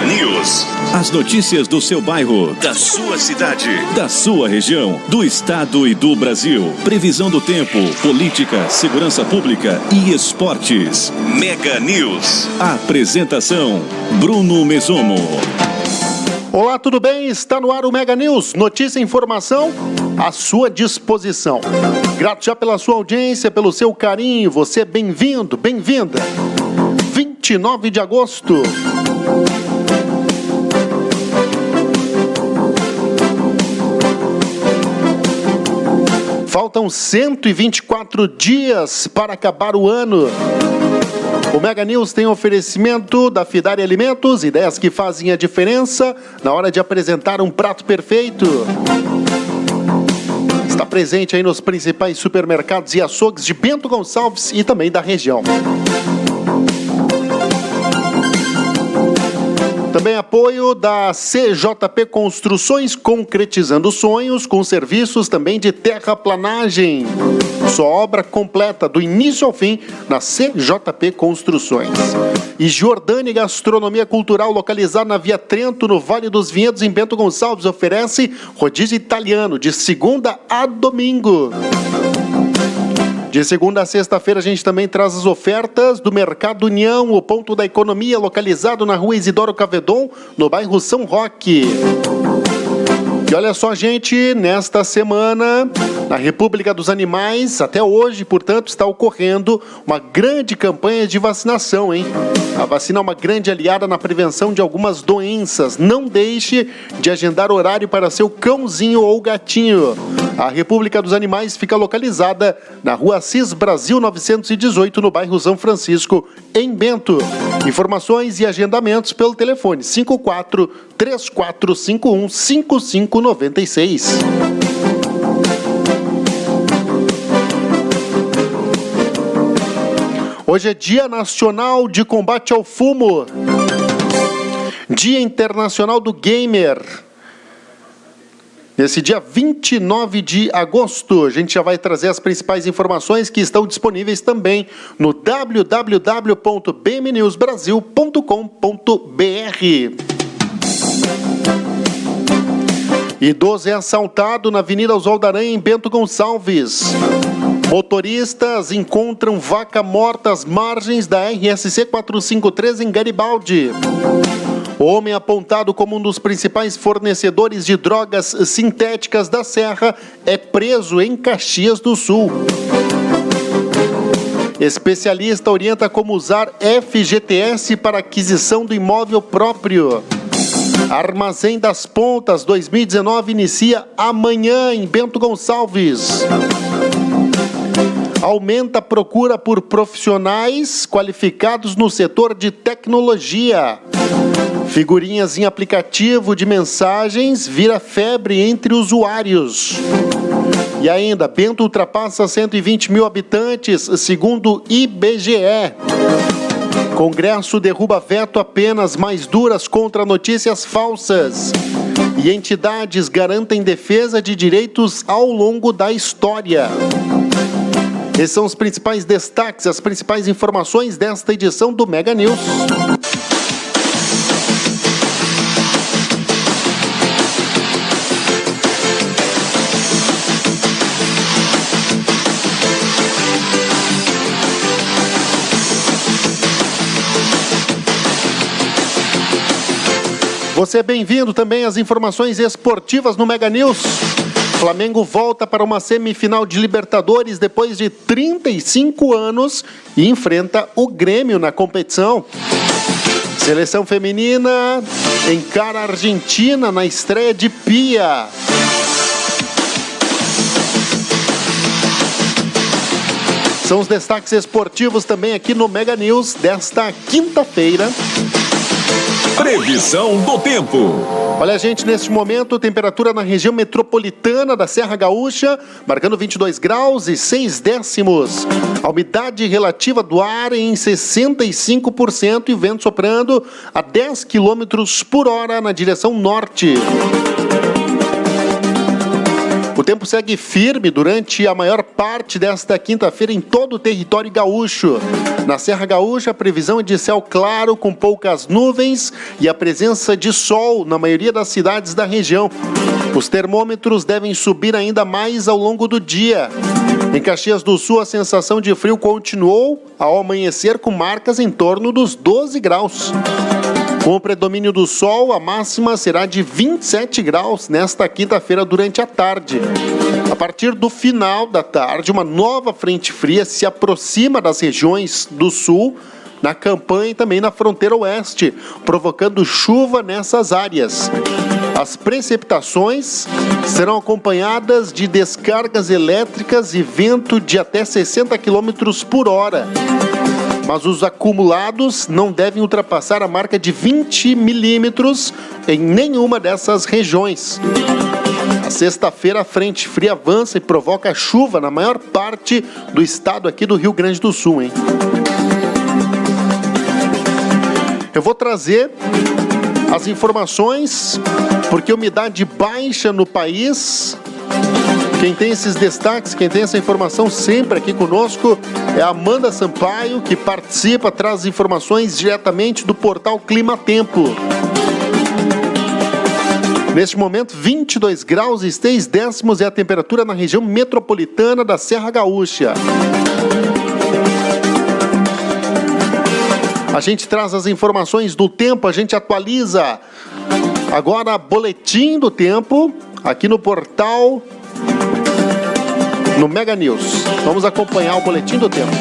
News. As notícias do seu bairro, da sua cidade, da sua região, do estado e do Brasil. Previsão do tempo, política, segurança pública e esportes. Mega News. Apresentação: Bruno Mesomo. Olá, tudo bem? Está no ar o Mega News. Notícia e informação à sua disposição. Grato já pela sua audiência, pelo seu carinho. Você é bem-vindo, bem-vinda. 29 de agosto. Faltam 124 dias para acabar o ano. O Mega News tem oferecimento da Fidari Alimentos, ideias que fazem a diferença na hora de apresentar um prato perfeito. Está presente aí nos principais supermercados e açougues de Bento Gonçalves e também da região. Também apoio da CJP Construções, concretizando sonhos com serviços também de terraplanagem. Sua obra completa, do início ao fim, na CJP Construções. E Jordani Gastronomia Cultural, localizada na Via Trento, no Vale dos Vinhedos, em Bento Gonçalves, oferece rodízio italiano, de segunda a domingo. De segunda a sexta-feira a gente também traz as ofertas do Mercado União, o ponto da economia, localizado na Rua Isidoro Cavedon, no bairro São Roque. E olha só, gente, nesta semana, na República dos Animais, até hoje, portanto, está ocorrendo uma grande campanha de vacinação, hein? A vacina é uma grande aliada na prevenção de algumas doenças. Não deixe de agendar horário para seu cãozinho ou gatinho. A República dos Animais fica localizada na Rua Assis Brasil 918, no bairro São Francisco, em Bento. Informações e agendamentos pelo telefone 54-3451-5596. Hoje é Dia Nacional de Combate ao Fumo, Dia Internacional do Gamer. Nesse dia 29 de agosto, a gente já vai trazer as principais informações que estão disponíveis também no www.bmnewsbrasil.com.br. Idoso é assaltado na Avenida Oswaldo da Aranha, em Bento Gonçalves. Motoristas encontram vaca morta às margens da RSC 453 em Garibaldi. Homem apontado como um dos principais fornecedores de drogas sintéticas da Serra é preso em Caxias do Sul. Especialista orienta como usar FGTS para aquisição do imóvel próprio. Armazém das Pontas 2019 inicia amanhã em Bento Gonçalves. Aumenta a procura por profissionais qualificados no setor de tecnologia. Figurinhas em aplicativo de mensagens vira febre entre usuários. E ainda, Bento ultrapassa 120 mil habitantes, segundo IBGE. Congresso derruba veto a penas mais duras contra notícias falsas. E entidades garantem defesa de direitos ao longo da história. Esses são os principais destaques, as principais informações desta edição do Mega News. Você é bem-vindo também às informações esportivas no Mega News. Flamengo volta para uma semifinal de Libertadores depois de 35 anos e enfrenta o Grêmio na competição. Seleção feminina encara a Argentina na estreia de Pia. São os destaques esportivos também aqui no Mega News desta quinta-feira. Previsão do tempo. Olha, gente, neste momento, temperatura na região metropolitana da Serra Gaúcha, marcando 22 graus e 6 décimos. A umidade relativa do ar em 65% e vento soprando a 10 km por hora na direção norte. O tempo segue firme durante a maior parte desta quinta-feira em todo o território gaúcho. Na Serra Gaúcha, a previsão é de céu claro com poucas nuvens e a presença de sol na maioria das cidades da região. Os termômetros devem subir ainda mais ao longo do dia. Em Caxias do Sul, a sensação de frio continuou ao amanhecer com marcas em torno dos 12 graus. Com o predomínio do sol, a máxima será de 27 graus nesta quinta-feira durante a tarde. A partir do final da tarde, uma nova frente fria se aproxima das regiões do sul, na campanha e também na fronteira oeste, provocando chuva nessas áreas. As precipitações serão acompanhadas de descargas elétricas e vento de até 60 km por hora. Mas os acumulados não devem ultrapassar a marca de 20 milímetros em nenhuma dessas regiões. Na sexta-feira, a frente fria avança e provoca chuva na maior parte do estado aqui do Rio Grande do Sul, hein? Eu vou trazer as informações, porque umidade baixa no país. Quem tem esses destaques, quem tem essa informação sempre aqui conosco é a Amanda Sampaio, que participa, traz informações diretamente do portal Clima Tempo. Neste momento, 22 graus e 6 décimos é a temperatura na região metropolitana da Serra Gaúcha. A gente traz as informações do tempo, a gente atualiza agora boletim do tempo aqui no portal, no Mega News. Vamos acompanhar o boletim do tempo.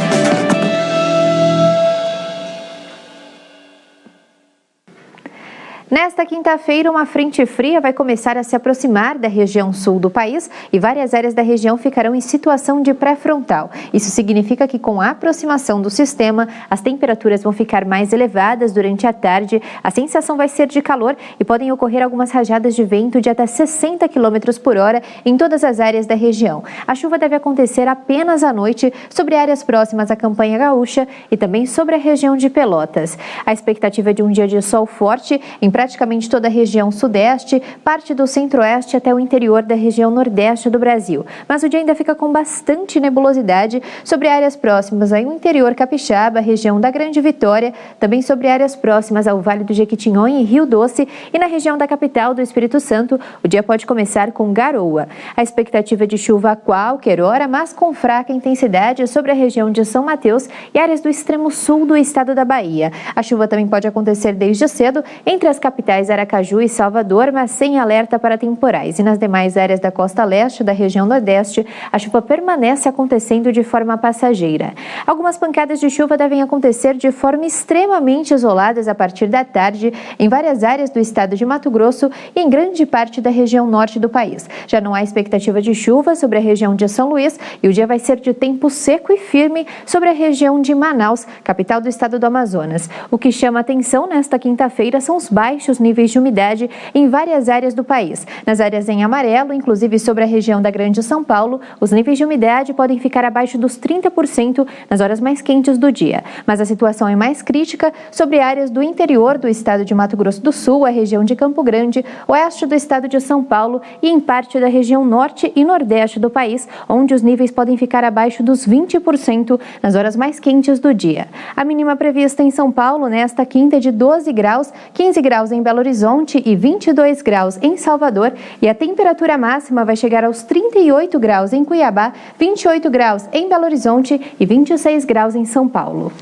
Nesta quinta-feira, uma frente fria vai começar a se aproximar da região sul do país e várias áreas da região ficarão em situação de pré-frontal. Isso significa que com a aproximação do sistema, as temperaturas vão ficar mais elevadas durante a tarde, a sensação vai ser de calor e podem ocorrer algumas rajadas de vento de até 60 km por hora em todas as áreas da região. A chuva deve acontecer apenas à noite sobre áreas próximas à campanha gaúcha e também sobre a região de Pelotas. A expectativa é de um dia de sol forte em praticamente toda a região sudeste, parte do centro-oeste até o interior da região nordeste do Brasil. Mas o dia ainda fica com bastante nebulosidade sobre áreas próximas ao interior capixaba, região da Grande Vitória, também sobre áreas próximas ao Vale do Jequitinhonha e Rio Doce, e na região da capital do Espírito Santo, o dia pode começar com garoa. A expectativa é de chuva a qualquer hora, mas com fraca intensidade sobre a região de São Mateus e áreas do extremo sul do estado da Bahia. A chuva também pode acontecer desde cedo entre as capitais Aracaju e Salvador, mas sem alerta para temporais. E nas demais áreas da costa leste da região nordeste, a chuva permanece acontecendo de forma passageira. Algumas pancadas de chuva devem acontecer de forma extremamente isoladas a partir da tarde em várias áreas do estado de Mato Grosso e em grande parte da região norte do país. Já não há expectativa de chuva sobre a região de São Luís e o dia vai ser de tempo seco e firme sobre a região de Manaus, capital do estado do Amazonas. O que chama atenção nesta quinta-feira são os baixos níveis de umidade em várias áreas do país. Nas áreas em amarelo, inclusive sobre a região da Grande São Paulo, os níveis de umidade podem ficar abaixo dos 30% nas horas mais quentes do dia. Mas a situação é mais crítica sobre áreas do interior do estado de Mato Grosso do Sul, a região de Campo Grande, oeste do estado de São Paulo e em parte da região norte e nordeste do país, onde os níveis podem ficar abaixo dos 20% nas horas mais quentes do dia. A mínima prevista em São Paulo nesta quinta é de 12 graus, 15 graus em Belo Horizonte e 22 graus em Salvador, e a temperatura máxima vai chegar aos 38 graus em Cuiabá, 28 graus em Belo Horizonte e 26 graus em São Paulo.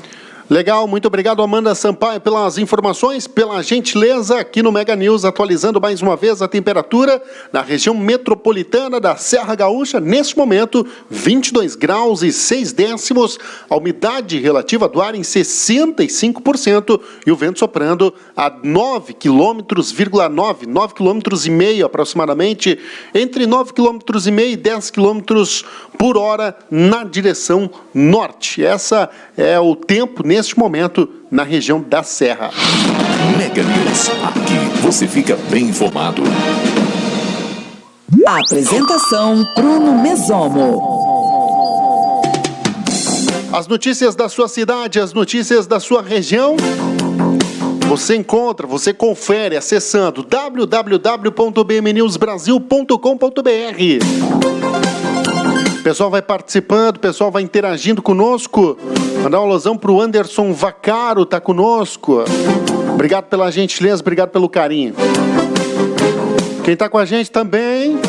Legal, muito obrigado, Amanda Sampaio, pelas informações, pela gentileza aqui no Mega News, atualizando mais uma vez a temperatura na região metropolitana da Serra Gaúcha. Neste momento, 22 graus e 6 décimos, a umidade relativa do ar em 65% e o vento soprando a 9 km e meio aproximadamente, entre 9 km e meio e 10 km por hora na direção norte. Essa é o tempo neste momento na região da Serra. Mega News. Aqui você fica bem informado. Apresentação Bruno Mesomo. As notícias da sua cidade, as notícias da sua região. Você encontra, você confere acessando www.bmnewsbrasil.com.br. O pessoal vai participando, o pessoal vai interagindo conosco. Mandar um alusão para o Anderson Vaccaro, tá conosco. Obrigado pela gentileza, obrigado pelo carinho. Quem está com a gente também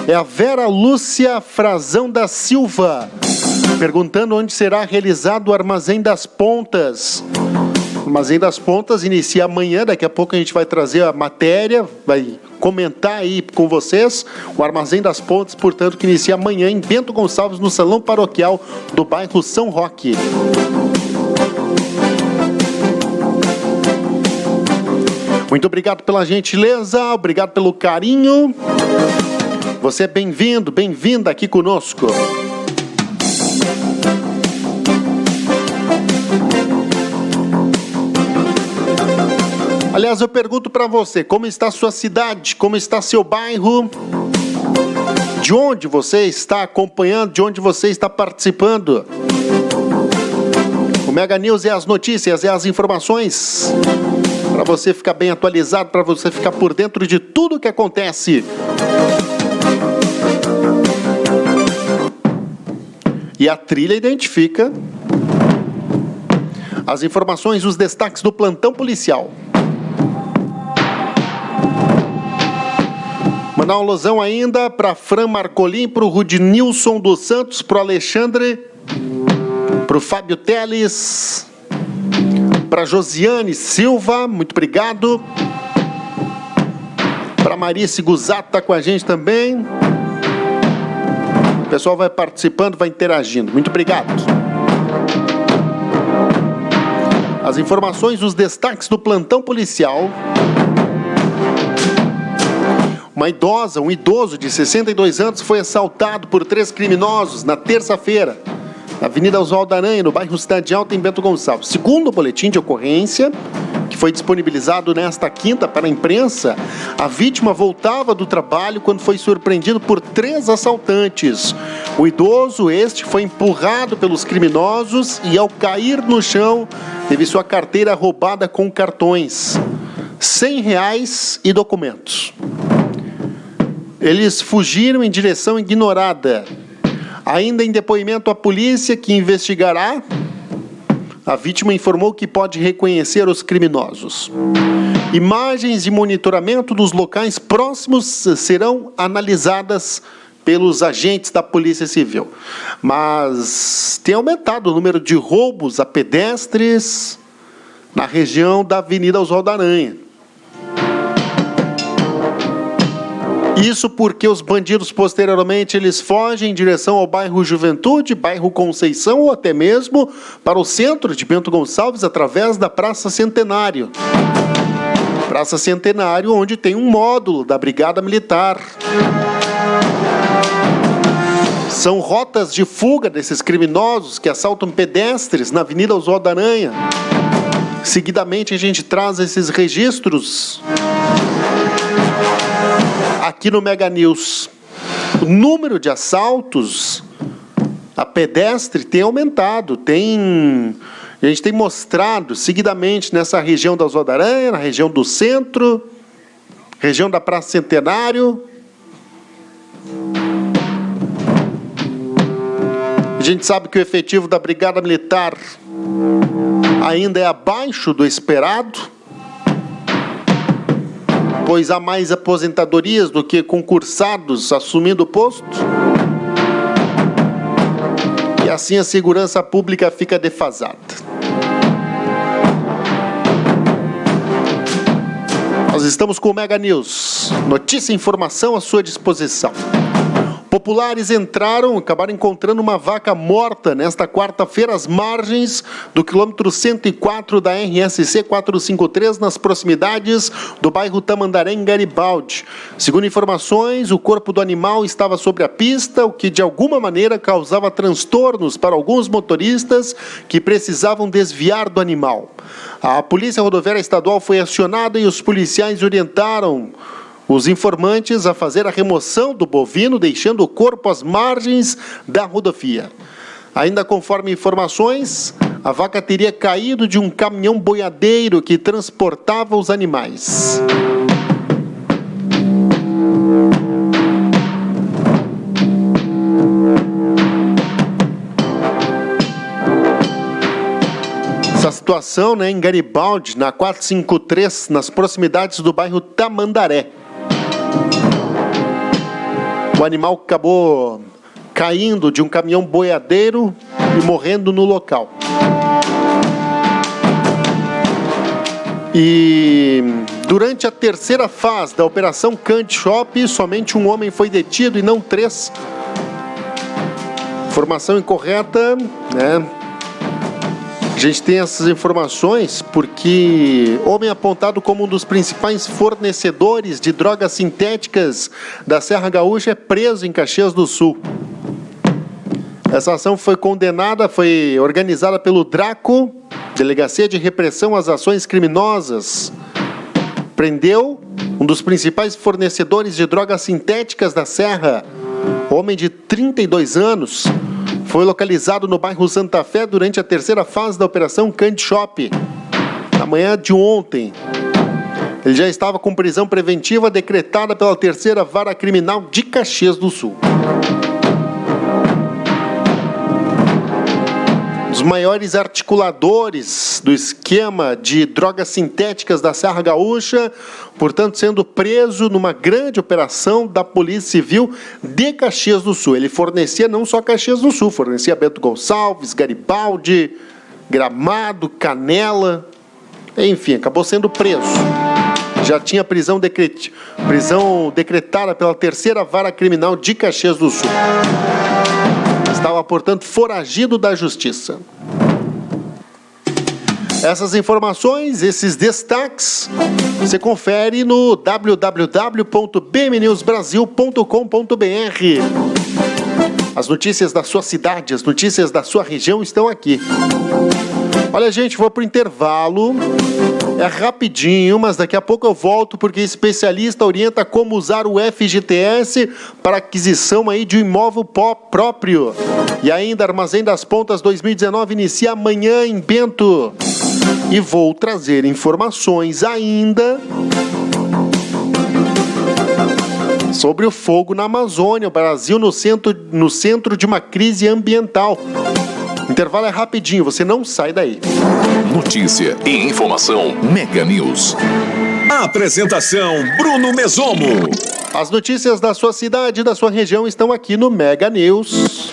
é a Vera Lúcia Frazão da Silva, perguntando onde será realizado o Armazém das Pontas. O Armazém das Pontas inicia amanhã, daqui a pouco a gente vai trazer a matéria, vai comentar aí com vocês. O Armazém das Pontas, portanto, que inicia amanhã em Bento Gonçalves, no Salão Paroquial do bairro São Roque. Muito obrigado pela gentileza, obrigado pelo carinho. Você é bem-vindo, bem-vinda aqui conosco. Aliás, eu pergunto para você, como está a sua cidade, como está seu bairro, de onde você está acompanhando, de onde você está participando. O Mega News é as notícias, é as informações, para você ficar bem atualizado, para você ficar por dentro de tudo que acontece. E a trilha identifica as informações, os destaques do plantão policial. Mandar uma alusão ainda para Fran Marcolin, para o Rudnilson dos Santos, para o Alexandre, para o Fábio Teles, para Josiane Silva, muito obrigado. Para Marice Guzato, tá com a gente também. O pessoal vai participando, vai interagindo. Muito obrigado. As informações, os destaques do plantão policial. Uma idosa, um idoso de 62 anos foi assaltado por 3 criminosos na terça-feira, na Avenida Oswaldo Aranha, no bairro Cidade Alta, em Bento Gonçalves. Segundo o boletim de ocorrência, que foi disponibilizado nesta quinta para a imprensa, a vítima voltava do trabalho quando foi surpreendido por 3 assaltantes. O idoso, foi empurrado pelos criminosos e, ao cair no chão, teve sua carteira roubada com cartões, R$100 e documentos. Eles fugiram em direção ignorada. Ainda em depoimento à polícia, que investigará, a vítima informou que pode reconhecer os criminosos. Imagens de monitoramento dos locais próximos serão analisadas pelos agentes da Polícia Civil. Mas tem aumentado o número de roubos a pedestres na região da Avenida Oswaldo Aranha. Isso porque os bandidos, posteriormente, eles fogem em direção ao bairro Juventude, bairro Conceição, ou até mesmo para o centro de Bento Gonçalves, através da Praça Centenário. Praça Centenário, onde tem um módulo da Brigada Militar. São rotas de fuga desses criminosos que assaltam pedestres na Avenida Oswaldo Aranha. Seguidamente, a gente traz esses registros aqui no Mega News. O número de assaltos a pedestre tem aumentado, a gente tem mostrado seguidamente nessa região da Oswaldo Aranha, na região do centro, região da Praça Centenário. A gente sabe que o efetivo da Brigada Militar ainda é abaixo do esperado, pois há mais aposentadorias do que concursados assumindo o posto. E assim a segurança pública fica defasada. Nós estamos com o Mega News. Notícia e informação à sua disposição. Populares acabaram encontrando uma vaca morta nesta quarta-feira às margens do quilômetro 104 da RSC 453, nas proximidades do bairro Tamandaré, em Garibaldi. Segundo informações, o corpo do animal estava sobre a pista, o que de alguma maneira causava transtornos para alguns motoristas que precisavam desviar do animal. A Polícia Rodoviária Estadual foi acionada e os policiais orientaram os informantes a fazer a remoção do bovino, deixando o corpo às margens da rodovia. Ainda conforme informações, A vaca teria caído de um caminhão boiadeiro que transportava os animais. Essa situação, né, em Garibaldi, na 453, nas proximidades do bairro Tamandaré. O animal acabou caindo de um caminhão boiadeiro e morrendo no local. E durante a terceira fase da Operação Candy Shop, somente um homem foi detido e não 3. Informação incorreta, né? A gente tem essas informações porque homem apontado como um dos principais fornecedores de drogas sintéticas da Serra Gaúcha é preso em Caxias do Sul. Essa ação foi organizada pelo DRACO, Delegacia de Repressão às Ações Criminosas. Prendeu um dos principais fornecedores de drogas sintéticas da Serra, homem de 32 anos. Foi localizado no bairro Santa Fé durante a terceira fase da Operação Candy Shop, na manhã de ontem. Ele já estava com prisão preventiva decretada pela terceira vara criminal de Caxias do Sul. Os maiores articuladores do esquema de drogas sintéticas da Serra Gaúcha, portanto, sendo preso numa grande operação da Polícia Civil de Caxias do Sul. Ele fornecia não só Caxias do Sul, fornecia Bento Gonçalves, Garibaldi, Gramado, Canela, enfim, acabou sendo preso. Já tinha prisão decretada pela terceira vara criminal de Caxias do Sul. Estava, portanto, foragido da justiça. Essas informações, esses destaques, você confere no www.bmnewsbrasil.com.br. As notícias da sua cidade, as notícias da sua região estão aqui. Olha, gente, vou para o intervalo. É rapidinho, mas daqui a pouco eu volto, porque especialista orienta como usar o FGTS para aquisição aí de um imóvel próprio. E ainda, Armazém das Pontas 2019 inicia amanhã em Bento. E vou trazer informações ainda sobre o fogo na Amazônia, o Brasil no centro de uma crise ambiental. Intervalo é rapidinho, você não sai daí. Notícia e informação Mega News. Apresentação Bruno Mesomo. As notícias da sua cidade e da sua região estão aqui no Mega News.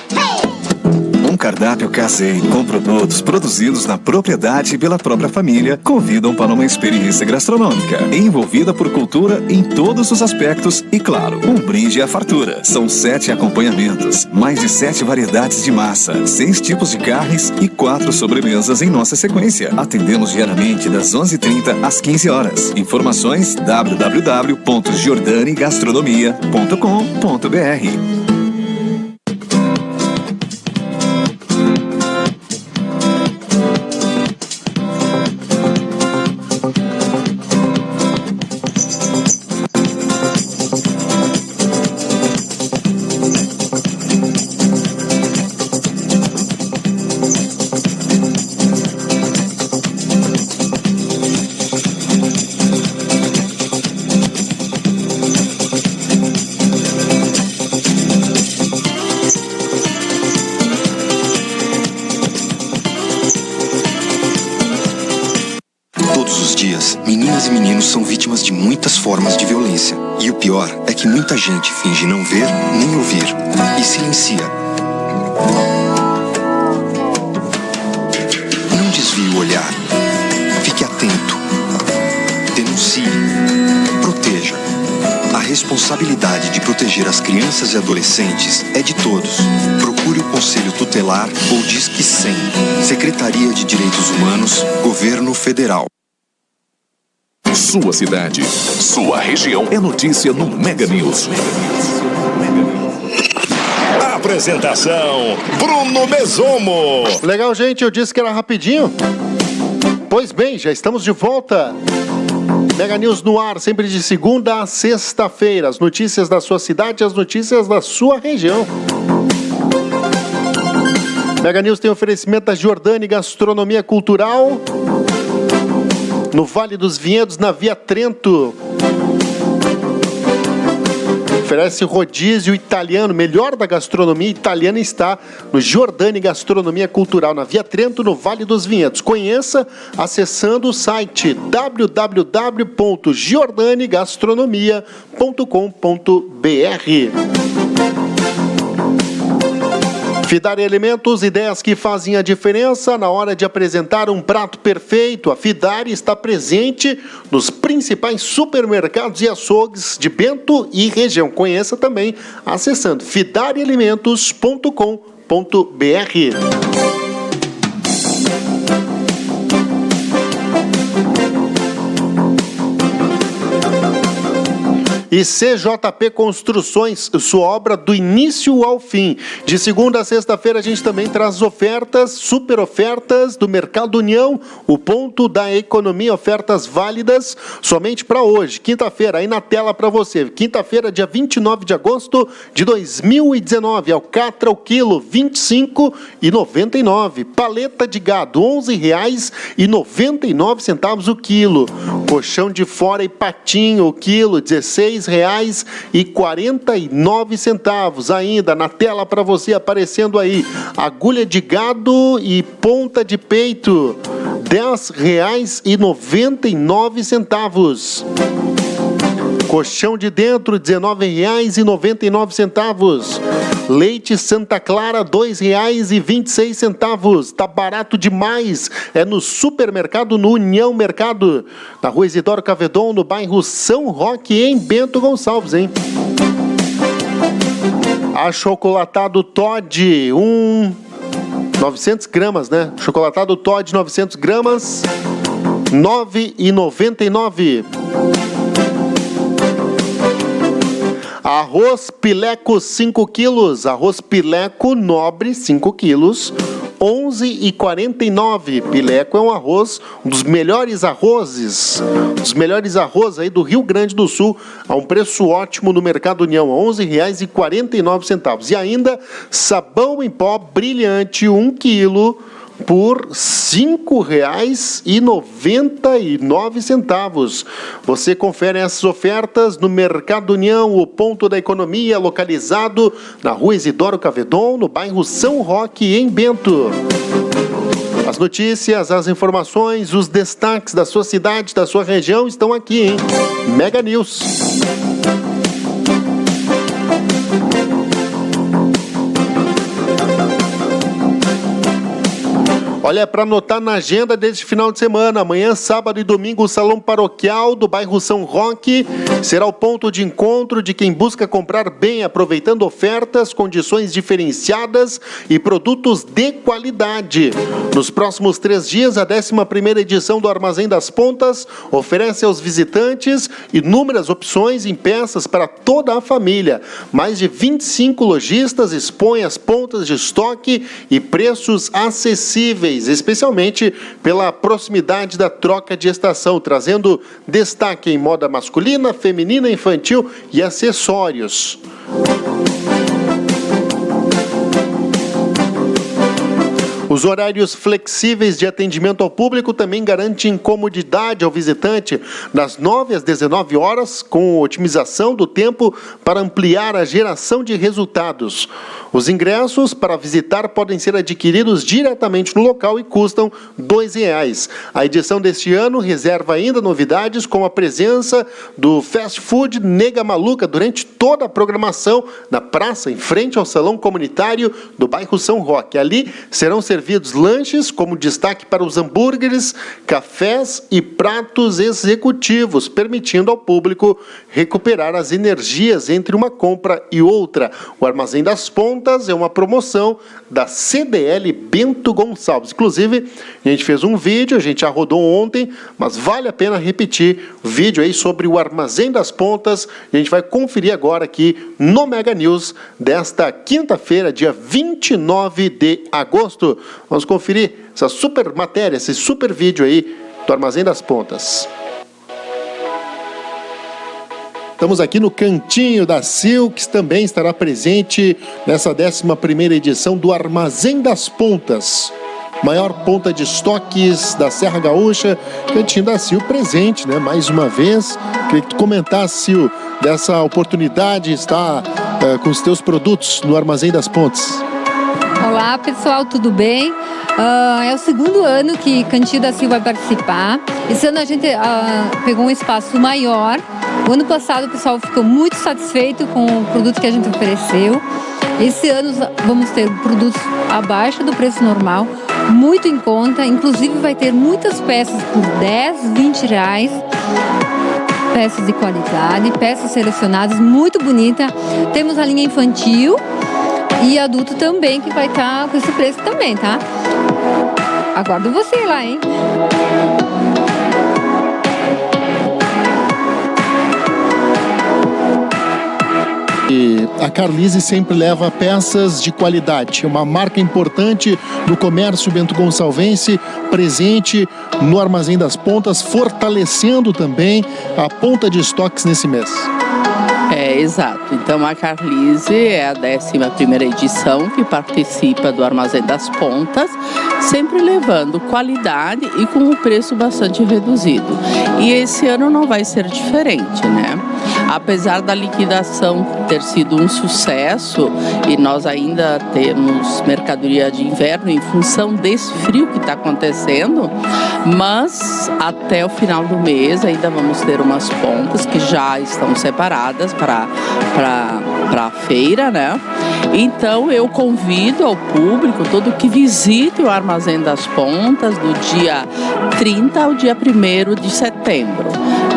Um cardápio caseiro com produtos produzidos na propriedade e pela própria família convidam para uma experiência gastronômica envolvida por cultura em todos os aspectos e, claro, um brinde à fartura. São 7 acompanhamentos, mais de 7 variedades de massa, 6 tipos de carnes e 4 sobremesas em nossa sequência. Atendemos diariamente das 11h30 às 15 horas. Informações www.giordanigastronomia.com.br. Meninas e meninos são vítimas de muitas formas de violência. E o pior é que muita gente finge não ver nem ouvir e silencia. Não desvie o olhar. Fique atento. Denuncie. Proteja. A responsabilidade de proteger as crianças e adolescentes é de todos. Procure o Conselho Tutelar ou Disque 100. Secretaria de Direitos Humanos, Governo Federal. Sua cidade, sua região é notícia no Mega News. Apresentação Bruno Mesomo. Legal, gente, eu disse que era rapidinho. Pois bem, já estamos de volta. Mega News no ar, sempre de segunda a sexta-feira. As notícias da sua cidade, as notícias da sua região. Mega News tem oferecimento da Giordani Gastronomia Cultural, no Vale dos Vinhedos, na Via Trento. Oferece rodízio italiano, melhor da gastronomia italiana está no Giordani Gastronomia Cultural, na Via Trento, no Vale dos Vinhedos. Conheça acessando o site www.giordanigastronomia.com.br. Fidari Alimentos, ideias que fazem a diferença na hora de apresentar um prato perfeito. A Fidari está presente nos principais supermercados e açougues de Bento e região. Conheça também acessando fidarialimentos.com.br. E CJP Construções, sua obra do início ao fim. De segunda a sexta-feira a gente também traz ofertas, super ofertas do Mercado União, o ponto da economia, ofertas válidas somente para hoje, quinta-feira, aí na tela para você. Quinta-feira, dia 29 de agosto de 2019, alcatra o quilo, R$ 25,99. Paleta de gado, R$ 11,99 o quilo. Colchão de fora e patinho, o quilo, R$ 16,49. Ainda na tela para você aparecendo aí, agulha de gado e ponta de peito, R$ 10,99. Colchão de dentro, R$ 19,99. Leite Santa Clara, R$ 2,26. Tá barato demais. É no supermercado, no União Mercado, na Rua Isidoro Cavedon, no bairro São Roque, em Bento Gonçalves, hein? Achocolatado Toddy, 900 gramas, né? Chocolatado Toddy, 900 gramas, R$ 9,99. Arroz Pileco 5 quilos, arroz Pileco Nobre 5 quilos, R$ 11,49. Pileco é um arroz, um dos melhores arrozes aí do Rio Grande do Sul, a um preço ótimo no Mercado União, R$ 11,49. E ainda sabão em pó brilhante 1 quilo por R$ 5,99. Você confere essas ofertas no Mercado União, o ponto da economia, localizado na Rua Isidoro Cavedon, no bairro São Roque, em Bento. As notícias, as informações, os destaques da sua cidade, da sua região estão aqui, hein? Mega News. Olha, para anotar na agenda deste final de semana, amanhã, sábado e domingo, o Salão Paroquial do bairro São Roque será o ponto de encontro de quem busca comprar bem, aproveitando ofertas, condições diferenciadas e produtos de qualidade. Nos próximos 3 dias, a 11ª edição do Armazém das Pontas oferece aos visitantes inúmeras opções em peças para toda a família. Mais de 25 lojistas expõem as pontas de estoque e preços acessíveis, especialmente pela proximidade da troca de estação, trazendo destaque em moda masculina, feminina, infantil e acessórios. Os horários flexíveis de atendimento ao público também garantem comodidade ao visitante das 9 às 19 horas, com otimização do tempo para ampliar a geração de resultados. Os ingressos para visitar podem ser adquiridos diretamente no local e custam R$ 2,00. A edição deste ano reserva ainda novidades, como a presença do fast food Nega Maluca durante toda a programação na praça, em frente ao salão comunitário do bairro São Roque. Ali serão servidos lanches, como destaque para os hambúrgueres, cafés e pratos executivos, permitindo ao público recuperar as energias entre uma compra e outra. O Armazém das Pontas é uma promoção da CDL Bento Gonçalves. Inclusive, a gente fez um vídeo, a gente já rodou ontem, mas vale a pena repetir o vídeo aí sobre o Armazém das Pontas. A gente vai conferir agora aqui no Mega News desta quinta-feira, dia 29 de agosto. Vamos conferir essa super matéria, esse super vídeo aí do Armazém das Pontas. Estamos aqui no Cantinho da Sil, que também estará presente nessa 11ª edição do Armazém das Pontas. Maior ponta de estoques da Serra Gaúcha, Cantinho da Sil presente, né? Mais uma vez. Queria que tu comentasse, Sil, dessa oportunidade de estar com os teus produtos no Armazém das Pontas. Olá, pessoal, tudo bem? É o segundo ano que Cantinho da Sil vai participar. Esse ano a gente pegou um espaço maior. O ano passado o pessoal ficou muito satisfeito com o produto que a gente ofereceu. Esse ano vamos ter produtos abaixo do preço normal, muito em conta. Inclusive vai ter muitas peças por 10, 20 reais. Peças de qualidade, peças selecionadas, muito bonita. Temos a linha infantil e adulto também, que vai estar com esse preço também, tá? Aguardo você lá, hein? E a Carlise sempre leva peças de qualidade, uma marca importante no comércio Bento Gonçalvense, presente no Armazém das Pontas, fortalecendo também a ponta de estoques nesse mês. Exato. Então a Carlise é a 11ª edição que participa do Armazém das Pontas, sempre levando qualidade e com um preço bastante reduzido. E esse ano não vai ser diferente, né? Apesar da liquidação ter sido um sucesso e nós ainda temos mercadoria de inverno em função desse frio que está acontecendo, mas até o final do mês ainda vamos ter umas pontas que já estão separadas para a feira, né? Então eu convido ao público todo que visite o Armazém das Pontas do dia 30 ao dia 1º de setembro.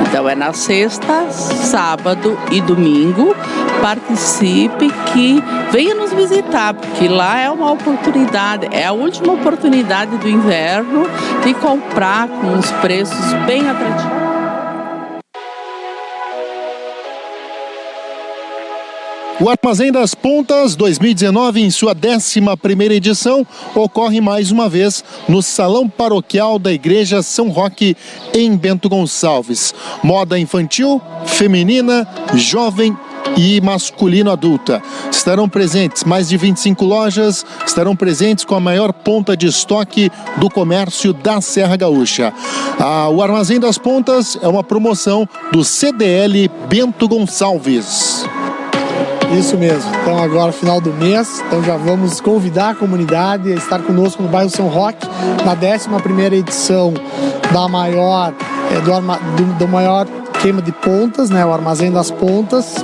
Então é na sexta, sábado e domingo. Participe, que venha nos visitar, porque lá é uma oportunidade, é a última oportunidade do inverno de comprar com uns preços bem atrativos. O Armazém das Pontas 2019, em sua 11ª edição, ocorre mais uma vez no Salão Paroquial da Igreja São Roque, em Bento Gonçalves. Moda infantil, feminina, jovem e masculino adulta. Estarão presentes mais de 25 lojas, estarão presentes com a maior ponta de estoque do comércio da Serra Gaúcha. O Armazém das Pontas é uma promoção do CDL Bento Gonçalves. Isso mesmo. Então agora final do mês, então já vamos convidar a comunidade a estar conosco no bairro São Roque, na 11ª edição da maior, do maior queima de pontas, né, o Armazém das Pontas.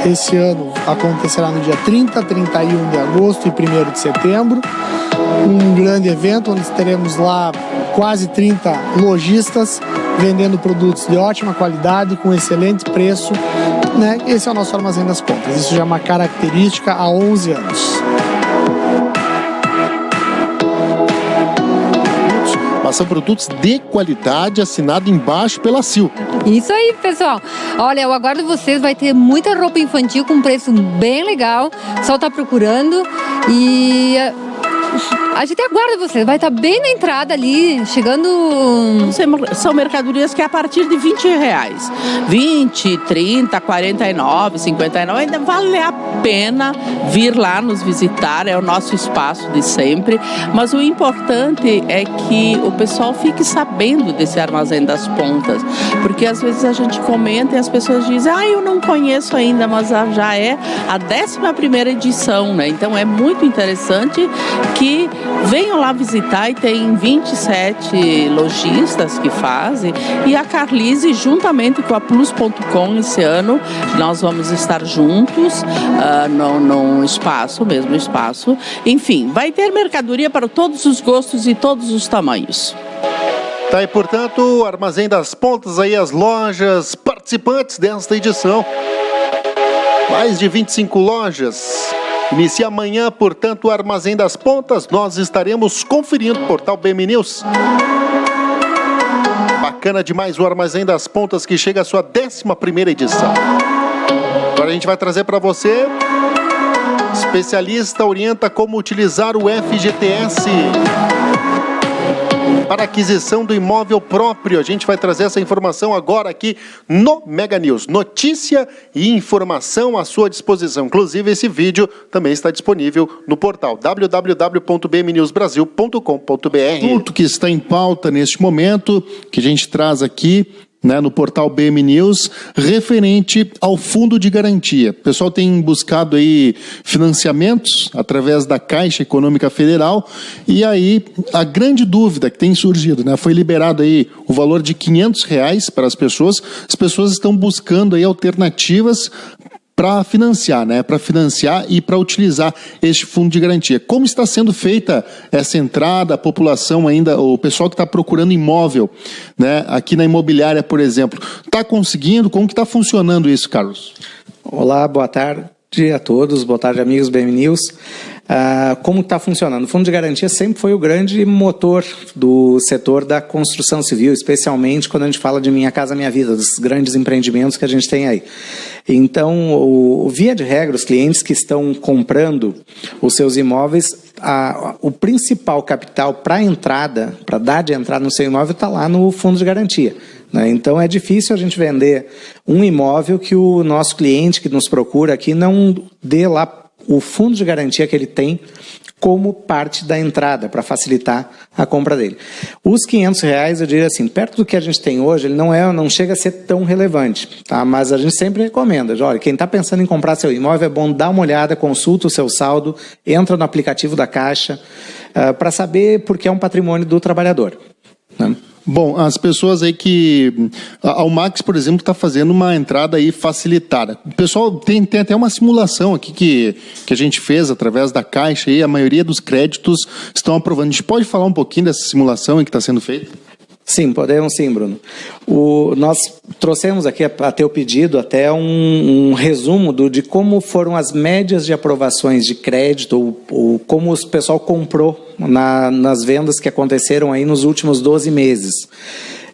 Esse ano acontecerá no dia 30, 31 de agosto e 1º de setembro. Um grande evento onde teremos lá quase 30 lojistas vendendo produtos de ótima qualidade, com excelente preço, né? Esse é o nosso Armazém das Pontas. Isso já é uma característica há 11 anos. São produtos de qualidade, assinado embaixo pela Sil. Isso aí, pessoal. Olha, eu aguardo vocês, vai ter muita roupa infantil com preço bem legal. Só tá procurando e a gente aguarda vocês, vai estar bem na entrada ali, chegando... São mercadorias que é a partir de 20 reais. 20, 30, 49, 59, ainda vale a pena vir lá nos visitar, é o nosso espaço de sempre. Mas o importante é que o pessoal fique sabendo desse Armazém das Pontas, porque às vezes a gente comenta e as pessoas dizem, eu não conheço ainda, mas já é a 11ª edição, né? Então é muito interessante que venham lá visitar, e tem 27 lojistas que fazem, e a Carlise, juntamente com a Plus.com, esse ano nós vamos estar juntos num espaço, mesmo espaço. Enfim, vai ter mercadoria para todos os gostos e todos os tamanhos. Tá aí, portanto, o Armazém das Pontas, aí as lojas participantes desta edição. Mais de 25 lojas. Inicia amanhã, portanto, o Armazém das Pontas. Nós estaremos conferindo o portal BM News. Bacana demais o Armazém das Pontas, que chega à sua 11ª edição. Agora a gente vai trazer para você. Especialista orienta como utilizar o FGTS. para aquisição do imóvel próprio. A gente vai trazer essa informação agora aqui no Mega News. Notícia e informação à sua disposição. Inclusive, esse vídeo também está disponível no portal www.bmnewsbrasil.com.br. Tudo que está em pauta neste momento, que a gente traz aqui, né, no portal BM News, referente ao fundo de garantia. O pessoal tem buscado aí financiamentos através da Caixa Econômica Federal, e aí a grande dúvida que tem surgido, né, foi liberado aí o valor de R$500 para as pessoas estão buscando aí alternativas para financiar, né? Para financiar e para utilizar este fundo de garantia. Como está sendo feita essa entrada, a população ainda, o pessoal que está procurando imóvel, né? Aqui na imobiliária, por exemplo, está conseguindo? Como que está funcionando isso, Carlos? Olá, boa tarde a todos, boa tarde, amigos BM News. Como está funcionando? O Fundo de Garantia sempre foi o grande motor do setor da construção civil, especialmente quando a gente fala de Minha Casa Minha Vida, dos grandes empreendimentos que a gente tem aí. Então, via de regra, os clientes que estão comprando os seus imóveis, o principal capital para entrada, para dar de entrada no seu imóvel, está lá no Fundo de Garantia. Então é difícil a gente vender um imóvel que o nosso cliente que nos procura aqui não dê lá o fundo de garantia que ele tem como parte da entrada, para facilitar a compra dele. Os R$500, eu diria assim, perto do que a gente tem hoje, ele não chega a ser tão relevante, tá? Mas a gente sempre recomenda, olha, quem está pensando em comprar seu imóvel, é bom dar uma olhada, consulta o seu saldo, entra no aplicativo da Caixa, para saber porque é um patrimônio do trabalhador, né? Bom, as pessoas aí que... A Almax, por exemplo, está fazendo uma entrada aí facilitada. O pessoal tem até uma simulação aqui que a gente fez através da Caixa e a maioria dos créditos estão aprovando. A gente pode falar um pouquinho dessa simulação que está sendo feita? Sim, podemos sim, Bruno. Nós trouxemos aqui a teu pedido até um resumo de como foram as médias de aprovações de crédito, ou como o pessoal comprou nas vendas que aconteceram aí nos últimos 12 meses.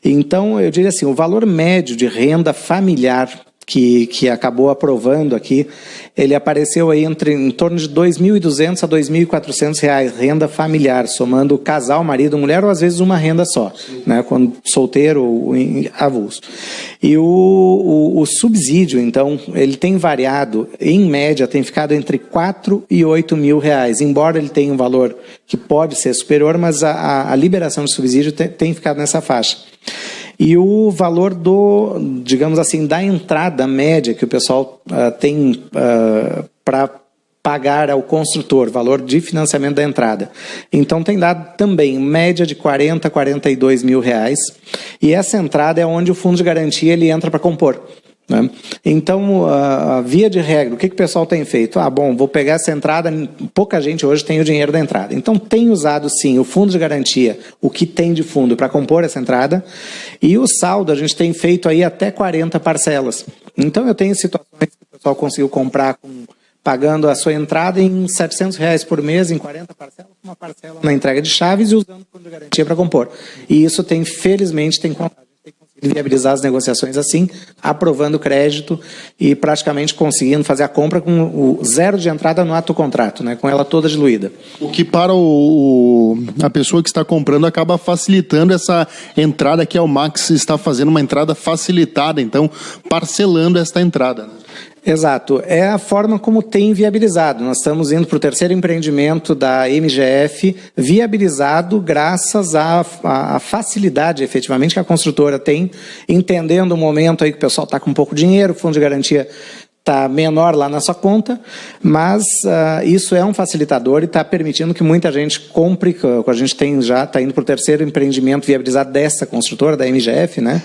Então, eu diria assim, o valor médio de renda familiar que acabou aprovando aqui, ele apareceu aí em torno de R$2.200 a R$2.400, renda familiar, somando casal, marido, mulher, ou às vezes uma renda só, né, quando solteiro ou em avulso. E o subsídio, então, ele tem variado, em média, tem ficado entre R$4.000 e R$8.000, embora ele tenha um valor que pode ser superior, mas a liberação de subsídio tem ficado nessa faixa. E o valor digamos assim, da entrada média que o pessoal tem para pagar ao construtor, valor de financiamento da entrada. Então tem dado também média de R$40.000 a R$42.000, e essa entrada é onde o fundo de garantia ele entra para compor, né? Então, a via de regra, o que o pessoal tem feito? Bom, vou pegar essa entrada, pouca gente hoje tem o dinheiro da entrada. Então, tem usado, sim, o fundo de garantia, o que tem de fundo para compor essa entrada, e o saldo a gente tem feito aí até 40 parcelas. Então, eu tenho situações que o pessoal conseguiu comprar pagando a sua entrada em R$700 por mês, em 40 parcelas, uma parcela na entrega de chaves e usando o fundo de garantia para compor. E isso felizmente, tem conseguido viabilizar as negociações assim, aprovando crédito e praticamente conseguindo fazer a compra com o zero de entrada no ato do contrato, né, com ela toda diluída. O que para a pessoa que está comprando acaba facilitando essa entrada que a Almax está fazendo, uma entrada facilitada, então parcelando esta entrada, né? Exato, é a forma como tem viabilizado. Nós estamos indo para o terceiro empreendimento da MGF, viabilizado graças à facilidade, efetivamente, que a construtora tem, entendendo o momento aí que o pessoal está com um pouco de dinheiro, o fundo de garantia está menor lá na sua conta, mas isso é um facilitador e está permitindo que muita gente compre. A gente está indo para o terceiro empreendimento viabilizado dessa construtora, da MGF, né?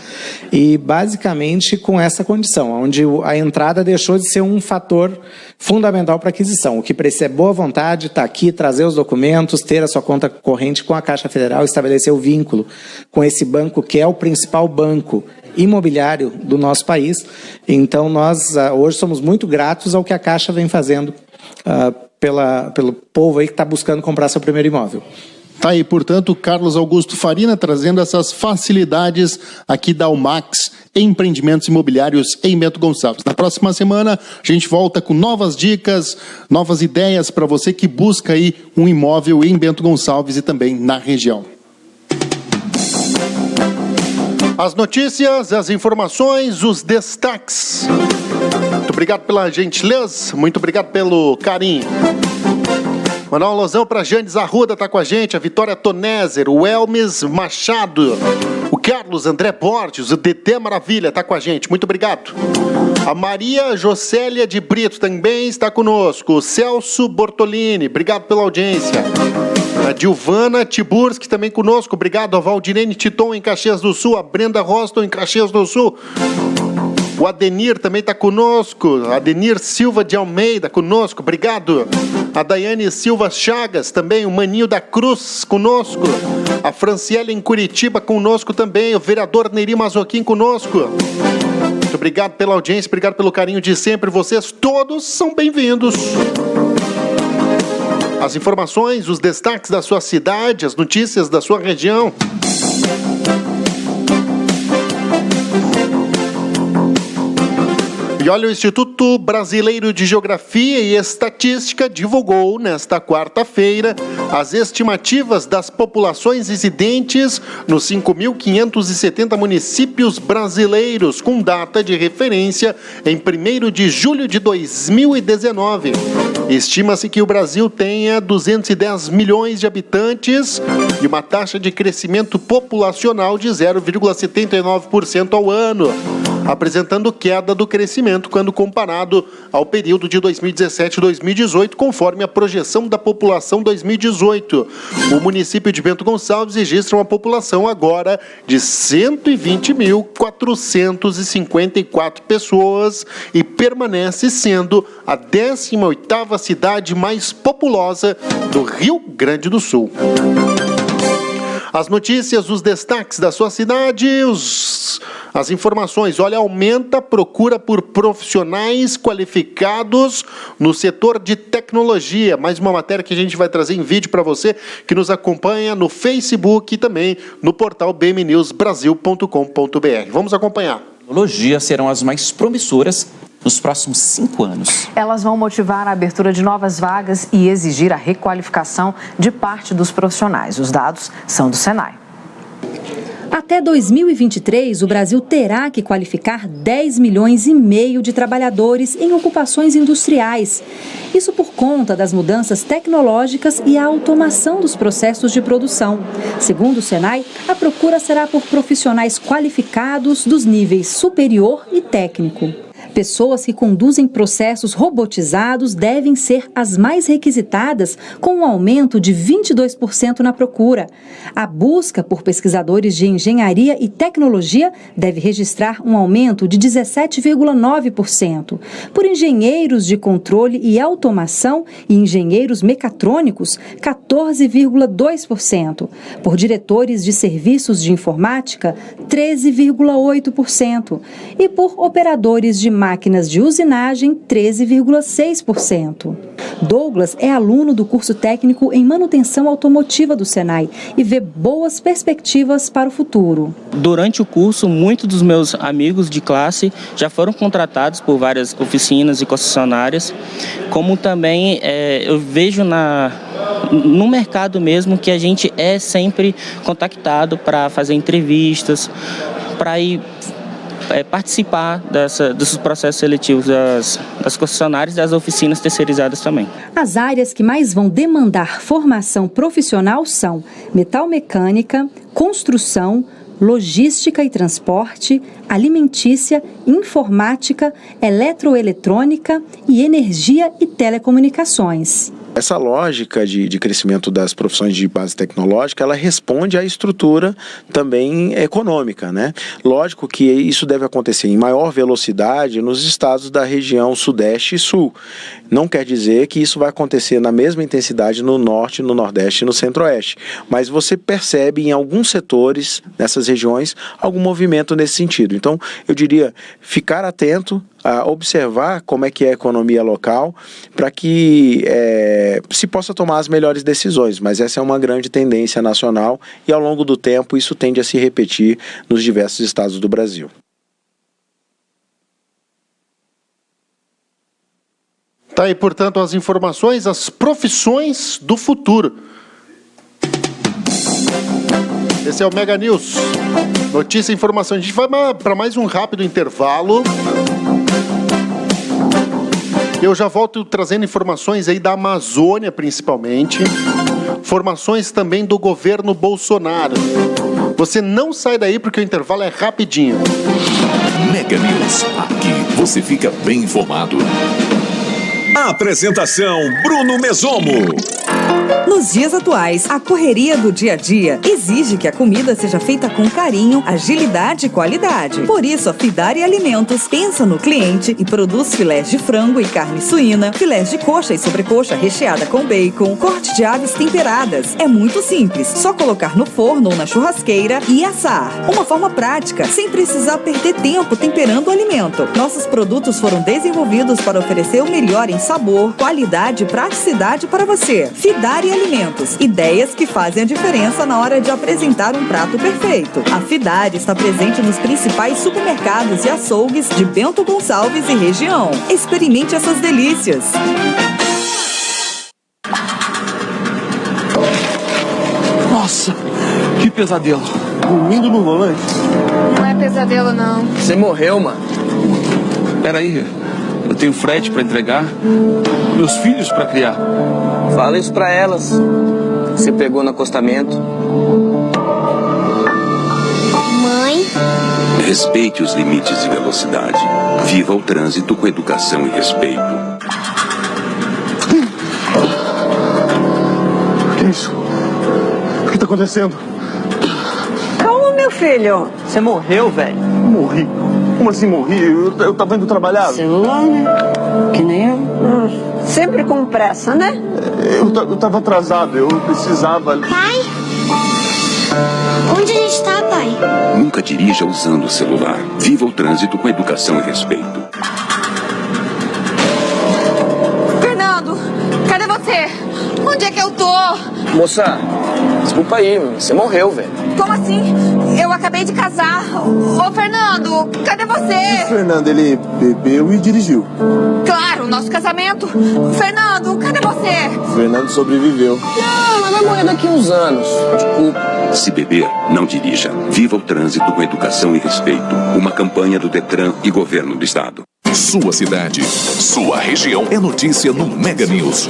E basicamente com essa condição, onde a entrada deixou de ser um fator fundamental para aquisição. O que precisa é boa vontade, estar aqui, trazer os documentos, ter a sua conta corrente com a Caixa Federal, estabelecer o vínculo com esse banco, que é o principal banco imobiliário do nosso país. Então, nós hoje somos muito gratos ao que a Caixa vem fazendo pelo povo aí que está buscando comprar seu primeiro imóvel. Tá aí, portanto, Carlos Augusto Farina trazendo essas facilidades aqui da Almax Empreendimentos Imobiliários em Bento Gonçalves. Na próxima semana a gente volta com novas dicas, novas ideias para você que busca aí um imóvel em Bento Gonçalves e também na região. As notícias, as informações, os destaques. Muito obrigado pela gentileza, muito obrigado pelo carinho. Mandar um alusão para Janes Arruda, tá com a gente, a Vitória Toneser, o Elmes Machado, o Carlos André Borges, o DT Maravilha, tá com a gente, muito obrigado. A Maria Jocélia de Brito também está conosco, o Celso Bortolini, obrigado pela audiência. A Dilvana Tiburski também conosco, obrigado. A Valdirene Titon em Caxias do Sul, a Brenda Roston em Caxias do Sul. O Adenir também está conosco, Adenir Silva de Almeida conosco, obrigado. A Daiane Silva Chagas também, o Maninho da Cruz conosco. A Franciele em Curitiba conosco também, o vereador Neri Mazoquim conosco. Muito obrigado pela audiência, obrigado pelo carinho de sempre, vocês todos são bem-vindos. As informações, os destaques da sua cidade, as notícias da sua região. E olha, o Instituto Brasileiro de Geografia e Estatística divulgou nesta quarta-feira as estimativas das populações residentes nos 5.570 municípios brasileiros, com data de referência em 1º de julho de 2019. Estima-se que o Brasil tenha 210 milhões de habitantes e uma taxa de crescimento populacional de 0,79% ao ano, apresentando queda do crescimento quando comparado ao período de 2017 e 2018, conforme a projeção da população 2018. O município de Bento Gonçalves registra uma população agora de 120.454 pessoas e permanece sendo a 18ª cidade mais populosa do Rio Grande do Sul. As notícias, os destaques da sua cidade, as informações. Olha, aumenta a procura por profissionais qualificados no setor de tecnologia. Mais uma matéria que a gente vai trazer em vídeo para você que nos acompanha no Facebook e também no portal bmnewsbrasil.com.br. Vamos acompanhar. Tecnologia serão as mais promissoras nos próximos 5 anos. Elas vão motivar a abertura de novas vagas e exigir a requalificação de parte dos profissionais. Os dados são do Senai. Até 2023, o Brasil terá que qualificar 10 milhões e meio de trabalhadores em ocupações industriais. Isso por conta das mudanças tecnológicas e a automação dos processos de produção. Segundo o Senai, a procura será por profissionais qualificados dos níveis superior e técnico. Pessoas que conduzem processos robotizados devem ser as mais requisitadas, com um aumento de 22% na procura. A busca por pesquisadores de engenharia e tecnologia deve registrar um aumento de 17,9%. Por engenheiros de controle e automação e engenheiros mecatrônicos, 14,2%. Por diretores de serviços de informática, 13,8%. E por operadores de máquinas de usinagem, 13,6%. Douglas é aluno do curso técnico em manutenção automotiva do Senai e vê boas perspectivas para o futuro. Durante o curso, muitos dos meus amigos de classe já foram contratados por várias oficinas e concessionárias, como também eu vejo no mercado mesmo que a gente é sempre contactado para fazer entrevistas, para ir participar desses processos seletivos das concessionárias e das oficinas terceirizadas também. As áreas que mais vão demandar formação profissional são metalmecânica, construção, logística e transporte, alimentícia, informática, eletroeletrônica e energia e telecomunicações. Essa lógica de crescimento das profissões de base tecnológica, ela responde à estrutura também econômica, né? Lógico que isso deve acontecer em maior velocidade nos estados da região Sudeste e Sul. Não quer dizer que isso vai acontecer na mesma intensidade no Norte, no Nordeste e no Centro-Oeste. Mas você percebe em alguns setores, nessas regiões, algum movimento nesse sentido. Então, eu diria, ficar atento a observar como é que é a economia local para que se possa tomar as melhores decisões, mas essa é uma grande tendência nacional e ao longo do tempo isso tende a se repetir nos diversos estados do Brasil. Tá aí, portanto, as informações, as profissões do futuro. Esse é o Mega News. Notícia e informação. A gente vai para mais um rápido intervalo. Eu já volto trazendo informações aí da Amazônia, principalmente. Informações também do governo Bolsonaro. Você não sai daí porque o intervalo é rapidinho. Mega News. Aqui você fica bem informado. Apresentação Bruno Mesomo. Nos dias atuais, a correria do dia a dia exige que a comida seja feita com carinho, agilidade e qualidade. Por isso, a Fidari Alimentos pensa no cliente e produz filés de frango e carne suína, filés de coxa e sobrecoxa recheada com bacon, corte de aves temperadas. É muito simples, só colocar no forno ou na churrasqueira e assar. Uma forma prática, sem precisar perder tempo temperando o alimento. Nossos produtos foram desenvolvidos para oferecer o melhor em sabor, qualidade e praticidade para você. Fidari Alimentos, ideias que fazem a diferença na hora de apresentar um prato perfeito. A Fidari está presente nos principais supermercados e açougues de Bento Gonçalves e região. Experimente essas delícias. Nossa, que pesadelo. Dormindo no volante. Não é pesadelo, não. Você morreu, mano. Peraí, eu tenho frete pra entregar, meus filhos pra criar. Fala isso pra elas. Você pegou no acostamento. Mãe? Respeite os limites de velocidade. Viva o trânsito com educação e respeito. Que é isso? O que tá acontecendo? Calma, meu filho. Você morreu, velho. Morri? Como assim morri? Eu tava indo trabalhar. Celular, né? Que nem eu. Sempre com pressa, né? Eu tava atrasado, eu precisava. Pai? Onde a gente tá, pai? Nunca dirija usando o celular. Viva o trânsito com educação e respeito. Fernando, cadê você? Onde é que eu tô? Moça, desculpa aí, você morreu, velho. Como assim? Eu acabei de casar. Ô, Fernando, cadê você? O Fernando, ele bebeu e dirigiu. Claro, nosso casamento. Fernando, cadê você? O Fernando sobreviveu. Não, mas vai morrer daqui uns anos. Desculpa. Se beber, não dirija. Viva o trânsito com educação e respeito. Uma campanha do Detran e Governo do Estado. Sua cidade, sua região é notícia no Mega News.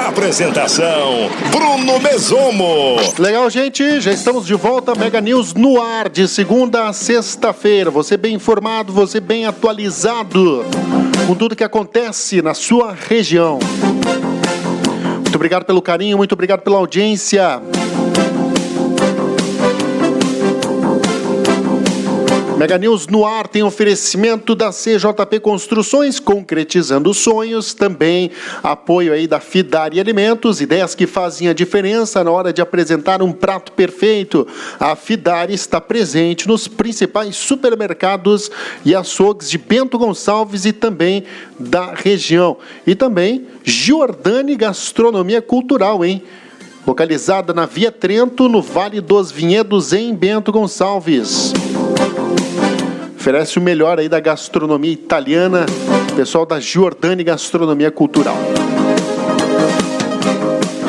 Apresentação Bruno Mesomo. Legal, gente, já estamos de volta. Mega News no ar, de segunda a sexta-feira. Você bem informado, você bem atualizado com tudo que acontece na sua região. Muito obrigado pelo carinho, muito obrigado pela audiência. Mega News no ar tem oferecimento da CJP Construções, concretizando sonhos, também apoio aí da Fidari Alimentos, ideias que fazem a diferença na hora de apresentar um prato perfeito. A Fidari está presente nos principais supermercados e açougues de Bento Gonçalves e também da região. E também Giordani Gastronomia Cultural, hein? Localizada na Via Trento, no Vale dos Vinhedos, em Bento Gonçalves. Oferece o melhor aí da gastronomia italiana, pessoal da Giordani Gastronomia Cultural.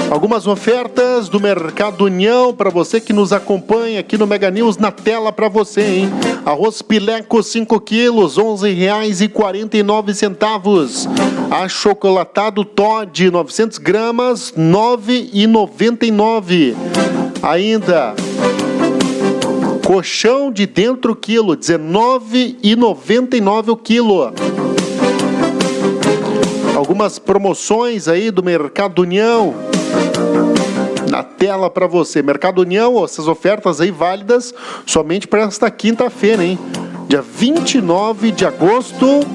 Algumas ofertas do Mercado União para você que nos acompanha aqui no Mega News, na tela para você, hein? Arroz Pileco 5 quilos, R$ 11,49. Achocolatado Toddy 900 gramas, R$ 9,99. Ainda colchão de dentro quilo, R$ 19,99 o quilo. Algumas promoções aí do Mercado União na tela para você. Mercado União, essas ofertas aí válidas somente para esta quinta-feira, hein? Dia 29 de agosto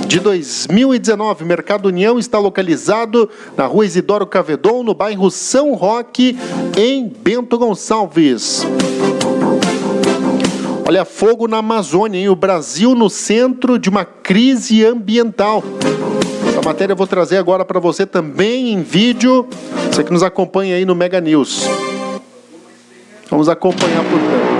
de 2019. Mercado União está localizado na Rua Isidoro Cavedon, no bairro São Roque, em Bento Gonçalves. Olha, fogo na Amazônia, hein? O Brasil no centro de uma crise ambiental. Essa matéria eu vou trazer agora para você também em vídeo. Você que nos acompanha aí no Mega News. Vamos acompanhar, portanto.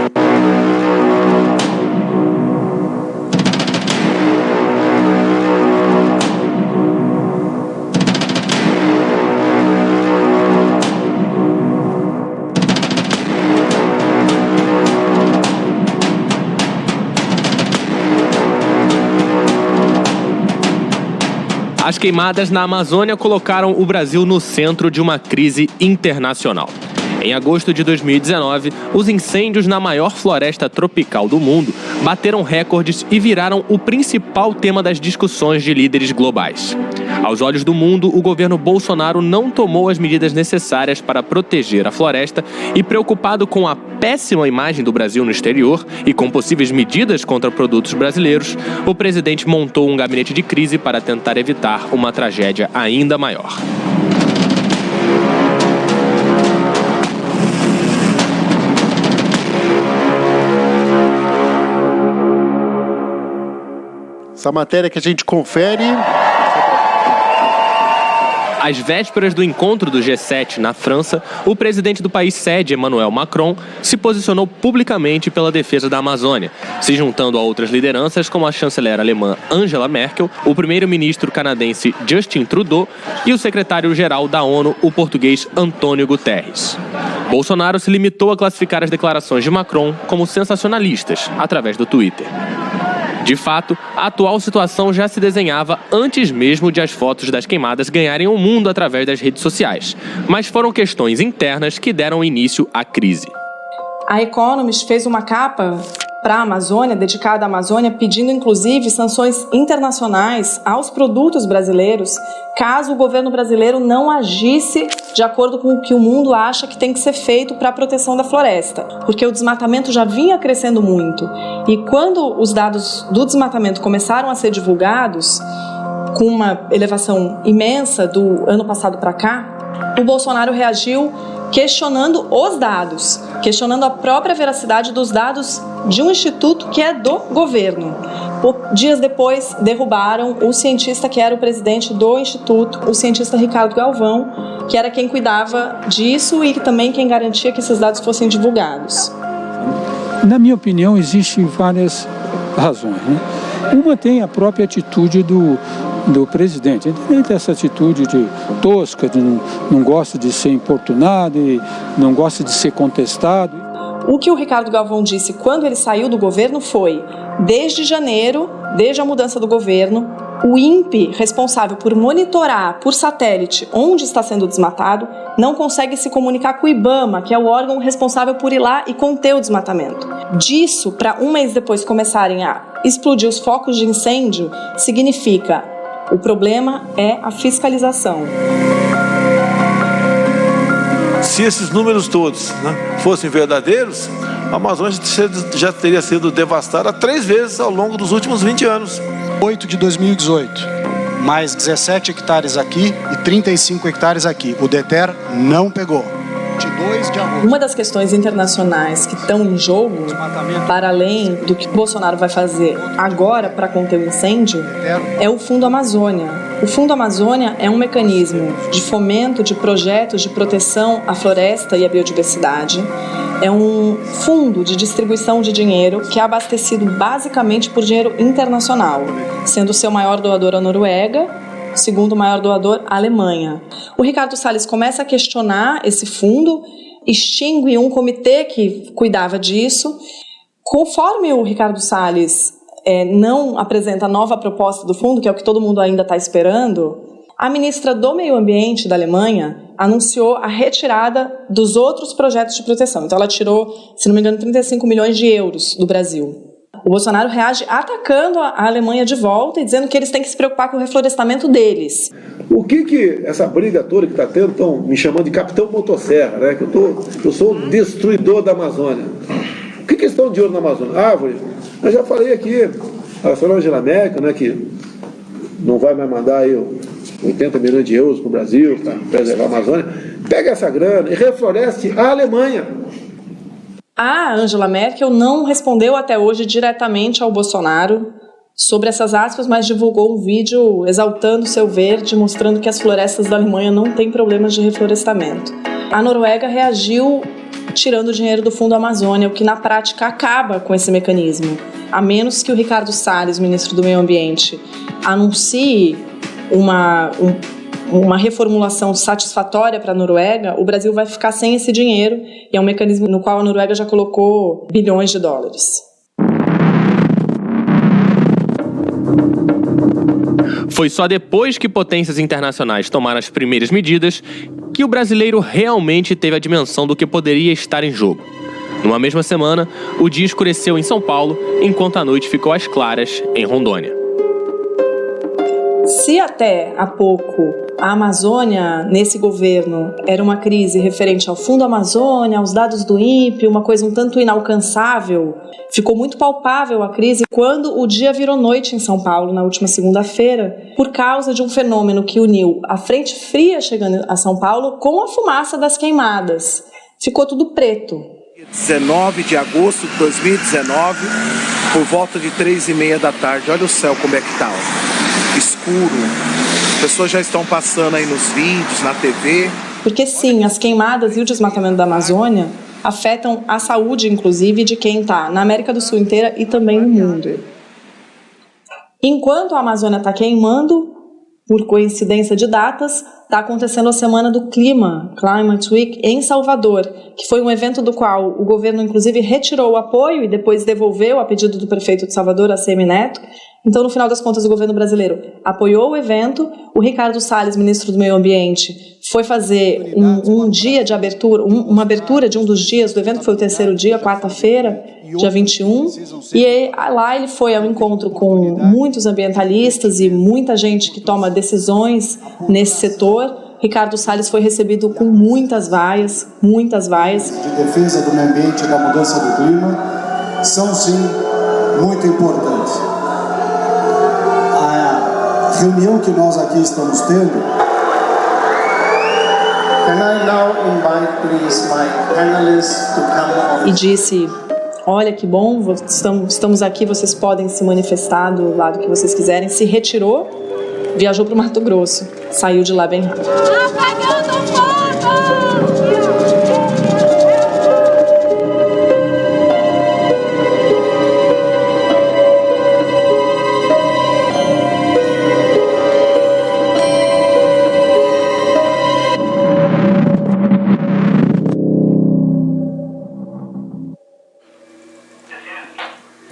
As queimadas na Amazônia colocaram o Brasil no centro de uma crise internacional. Em agosto de 2019, os incêndios na maior floresta tropical do mundo bateram recordes e viraram o principal tema das discussões de líderes globais. Aos olhos do mundo, o governo Bolsonaro não tomou as medidas necessárias para proteger a floresta e, preocupado com a péssima imagem do Brasil no exterior e com possíveis medidas contra produtos brasileiros, o presidente montou um gabinete de crise para tentar evitar uma tragédia ainda maior. Essa matéria que a gente confere. Às vésperas do encontro do G7 na França, o presidente do país sede, Emmanuel Macron, se posicionou publicamente pela defesa da Amazônia, se juntando a outras lideranças como a chanceler alemã Angela Merkel, o primeiro-ministro canadense Justin Trudeau e o secretário-geral da ONU, o português Antônio Guterres. Bolsonaro se limitou a classificar as declarações de Macron como sensacionalistas, através do Twitter. De fato, a atual situação já se desenhava antes mesmo de as fotos das queimadas ganharem o mundo através das redes sociais. Mas foram questões internas que deram início à crise. A Economist fez uma capa para a Amazônia, dedicada à Amazônia, pedindo inclusive sanções internacionais aos produtos brasileiros, caso o governo brasileiro não agisse de acordo com o que o mundo acha que tem que ser feito para a proteção da floresta, porque o desmatamento já vinha crescendo muito. E quando os dados do desmatamento começaram a ser divulgados, com uma elevação imensa do ano passado para cá, o Bolsonaro reagiu questionando os dados, questionando a própria veracidade dos dados de um instituto que é do governo. Dias depois, derrubaram o cientista que era o presidente do instituto, o cientista Ricardo Galvão, que era quem cuidava disso e também quem garantia que esses dados fossem divulgados. Na minha opinião, existem várias razões, né? Uma tem a própria atitude do presidente. Ele tem essa atitude de tosca, de não gosta de ser importunado e não gosta de ser contestado. O que o Ricardo Galvão disse quando ele saiu do governo foi: desde janeiro, desde a mudança do governo, o INPE, responsável por monitorar por satélite onde está sendo desmatado, não consegue se comunicar com o IBAMA, que é o órgão responsável por ir lá e conter o desmatamento. Disso, para um mês depois começarem a explodir os focos de incêndio, significa: o problema é a fiscalização. Se esses números todos, fossem verdadeiros, a Amazônia já teria sido devastada 3 vezes ao longo dos últimos 20 anos. 8 de 2018, mais 17 hectares aqui e 35 hectares aqui. O DETER não pegou. Uma das questões internacionais que estão em jogo, para além do que Bolsonaro vai fazer agora para conter o incêndio, é o Fundo Amazônia. O Fundo Amazônia é um mecanismo de fomento de projetos de proteção à floresta e à biodiversidade. É um fundo de distribuição de dinheiro que é abastecido basicamente por dinheiro internacional, sendo o seu maior doador a Noruega, segundo maior doador, a Alemanha. O Ricardo Salles começa a questionar esse fundo, extingue um comitê que cuidava disso. Conforme o Ricardo Salles não apresenta a nova proposta do fundo, que é o que todo mundo ainda está esperando, a ministra do Meio Ambiente da Alemanha anunciou a retirada dos outros projetos de proteção. Então ela tirou, se não me engano, 35 milhões de euros do Brasil. O Bolsonaro reage atacando a Alemanha de volta e dizendo que eles têm que se preocupar com o reflorestamento deles. O que essa briga toda que está tendo, estão me chamando de Capitão Motosserra, né? Que eu sou o destruidor da Amazônia. O que eles estão de olho na Amazônia? Árvore. Eu já falei aqui, a senhora Angela Merkel, né, que não vai mais mandar aí 80 milhões de euros para o Brasil para preservar a Amazônia. Pega essa grana e refloreste a Alemanha. A Angela Merkel não respondeu até hoje diretamente ao Bolsonaro sobre essas aspas, mas divulgou um vídeo exaltando seu verde, mostrando que as florestas da Alemanha não têm problemas de reflorestamento. A Noruega reagiu tirando dinheiro do Fundo Amazônia, o que na prática acaba com esse mecanismo. A menos que o Ricardo Salles, ministro do Meio Ambiente, anuncie uma reformulação satisfatória para a Noruega, o Brasil vai ficar sem esse dinheiro, e é um mecanismo no qual a Noruega já colocou bilhões de dólares. Foi só depois que potências internacionais tomaram as primeiras medidas que o brasileiro realmente teve a dimensão do que poderia estar em jogo. Numa mesma semana, o dia escureceu em São Paulo, enquanto a noite ficou às claras em Rondônia. Se até há pouco a Amazônia, nesse governo, era uma crise referente ao Fundo Amazônia, aos dados do INPE, uma coisa um tanto inalcançável, ficou muito palpável a crise quando o dia virou noite em São Paulo, na última segunda-feira, por causa de um fenômeno que uniu a frente fria chegando a São Paulo com a fumaça das queimadas. Ficou tudo preto. 19 de agosto de 2019, por volta de 3h30 da tarde. Olha o céu como é que tá, ó. Escuro. As pessoas já estão passando aí nos vídeos, na TV. Porque sim, as queimadas e o desmatamento da Amazônia afetam a saúde, inclusive, de quem está na América do Sul inteira e também no mundo. Enquanto a Amazônia está queimando, por coincidência de datas, está acontecendo a Semana do Clima, Climate Week, em Salvador, que foi um evento do qual o governo, inclusive, retirou o apoio e depois devolveu a pedido do prefeito de Salvador, ACM Neto. Então, no final das contas, o governo brasileiro apoiou o evento. O Ricardo Salles, ministro do Meio Ambiente, foi fazer um dia de abertura, uma abertura de um dos dias do evento, que foi o terceiro dia, quarta-feira, dia 21. E lá ele foi ao encontro com muitos ambientalistas e muita gente que toma decisões nesse setor. Ricardo Salles foi recebido com muitas vaias. De defesa do meio ambiente e da mudança do clima são, sim, muito importantes. A reunião que nós aqui estamos tendo. E disse: olha que bom, estamos aqui, vocês podem se manifestar do lado que vocês quiserem. Se retirou, viajou para o Mato Grosso, saiu de lá bem rápido. Apagando fogo!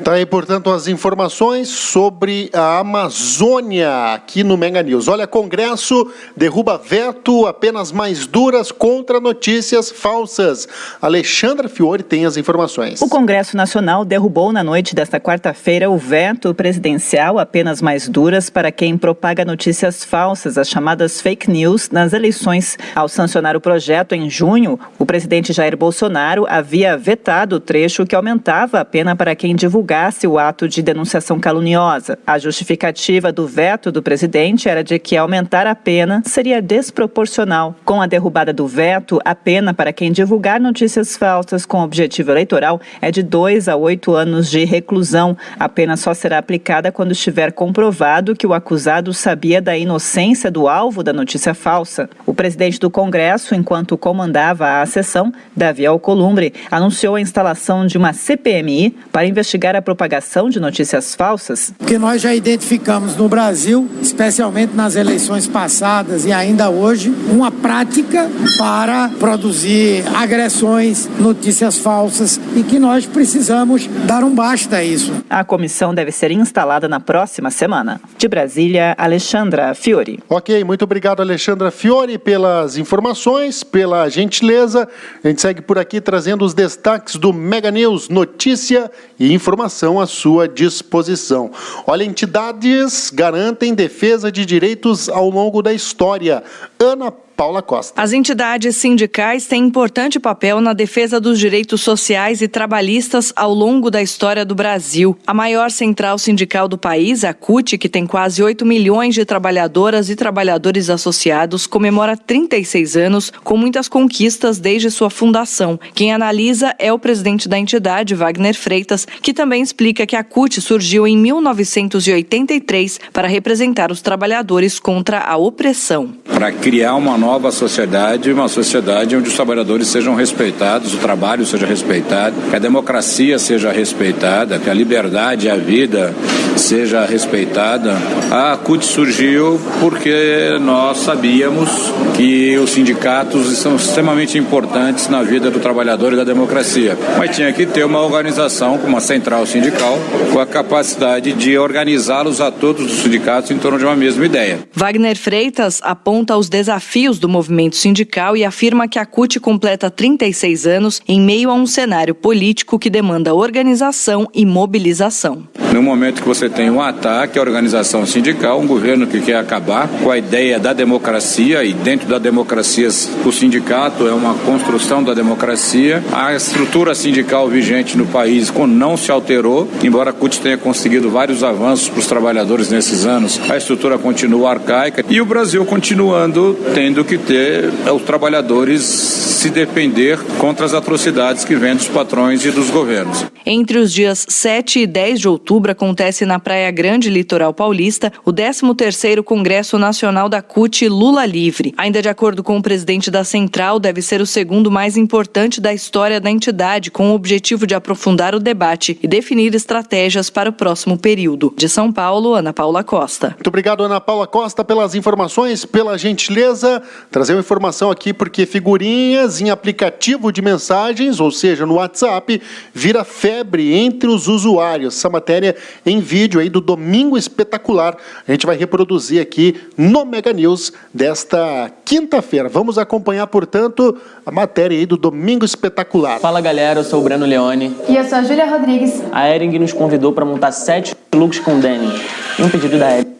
Tá aí, portanto, as informações sobre a Amazônia aqui no Mega News. Olha, Congresso derruba veto apenas mais duras contra notícias falsas. Alexandra Fiore tem as informações. O Congresso Nacional derrubou na noite desta quarta-feira o veto presidencial apenas mais duras para quem propaga notícias falsas, as chamadas fake news, nas eleições. Ao sancionar o projeto em junho, o presidente Jair Bolsonaro havia vetado o trecho que aumentava a pena para quem divulgasse o ato de denunciação caluniosa. A justificativa do veto do presidente era de que aumentar a pena seria desproporcional. Com a derrubada do veto, a pena para quem divulgar notícias falsas com objetivo eleitoral é de 2 a 8 anos de reclusão. A pena só será aplicada quando estiver comprovado que o acusado sabia da inocência do alvo da notícia falsa. O presidente do Congresso, enquanto comandava a sessão, Davi Alcolumbre, anunciou a instalação de uma CPMI para investigar a propagação de notícias falsas? Porque nós já identificamos no Brasil, especialmente nas eleições passadas e ainda hoje, uma prática para produzir agressões, notícias falsas e que nós precisamos dar um basta a isso. A comissão deve ser instalada na próxima semana. De Brasília, Alexandra Fiore. Ok, muito obrigado, Alexandra Fiore, pelas informações, pela gentileza. A gente segue por aqui trazendo os destaques do Mega News, notícia e informação à sua disposição. Olha, entidades garantem defesa de direitos ao longo da história. Ana Paula Costa. As entidades sindicais têm importante papel na defesa dos direitos sociais e trabalhistas ao longo da história do Brasil. A maior central sindical do país, a CUT, que tem quase 8 milhões de trabalhadoras e trabalhadores associados, comemora 36 anos com muitas conquistas desde sua fundação. Quem analisa é o presidente da entidade, Wagner Freitas, que também explica que a CUT surgiu em 1983 para representar os trabalhadores contra a opressão. Para criar uma nova sociedade, uma sociedade onde os trabalhadores sejam respeitados, o trabalho seja respeitado, que a democracia seja respeitada, que a liberdade e a vida seja respeitada. A CUT surgiu porque nós sabíamos que os sindicatos são extremamente importantes na vida do trabalhador e da democracia, mas tinha que ter uma organização, como uma central sindical, com a capacidade de organizá-los a todos os sindicatos em torno de uma mesma ideia. Wagner Freitas aponta os desafios do movimento sindical e afirma que a CUT completa 36 anos em meio a um cenário político que demanda organização e mobilização. No momento que você tem um ataque à organização sindical, um governo que quer acabar com a ideia da democracia, e dentro da democracia o sindicato é uma construção da democracia, a estrutura sindical vigente no país não se alterou, embora a CUT tenha conseguido vários avanços para os trabalhadores nesses anos, a estrutura continua arcaica e o Brasil continuando tendo que ter os trabalhadores se defender contra as atrocidades que vêm dos patrões e dos governos. Entre os dias 7 e 10 de outubro acontece na Praia Grande, litoral paulista, o 13º Congresso Nacional da CUT Lula Livre. Ainda de acordo com o presidente da Central, deve ser o segundo mais importante da história da entidade, com o objetivo de aprofundar o debate e definir estratégias para o próximo período. De São Paulo, Ana Paula Costa. Muito obrigado, Ana Paula Costa, pelas informações, pela gentileza. Trazer uma informação aqui, porque figurinhas em aplicativo de mensagens, ou seja, no WhatsApp, vira febre entre os usuários. Essa matéria em vídeo aí do Domingo Espetacular. A gente vai reproduzir aqui no Mega News desta quinta-feira. Vamos acompanhar, portanto, a matéria aí do Domingo Espetacular. Fala, galera, eu sou o Breno Leone. E eu sou a Júlia Rodrigues. A Ering nos convidou para montar 7 looks com denim. E um pedido da Ering.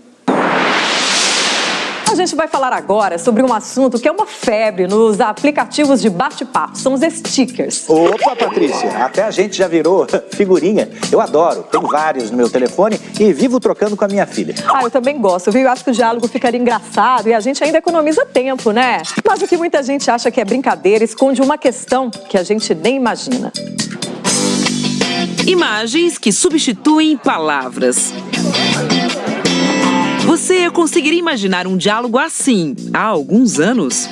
A gente vai falar agora sobre um assunto que é uma febre nos aplicativos de bate-papo. São os stickers. Opa, Patrícia, até a gente já virou figurinha. Eu adoro, tenho vários no meu telefone e vivo trocando com a minha filha. Eu também gosto, viu? Eu acho que o diálogo ficaria engraçado e a gente ainda economiza tempo, né? Mas o que muita gente acha que é brincadeira esconde uma questão que a gente nem imagina. Imagens que substituem palavras. Você conseguiria imaginar um diálogo assim há alguns anos?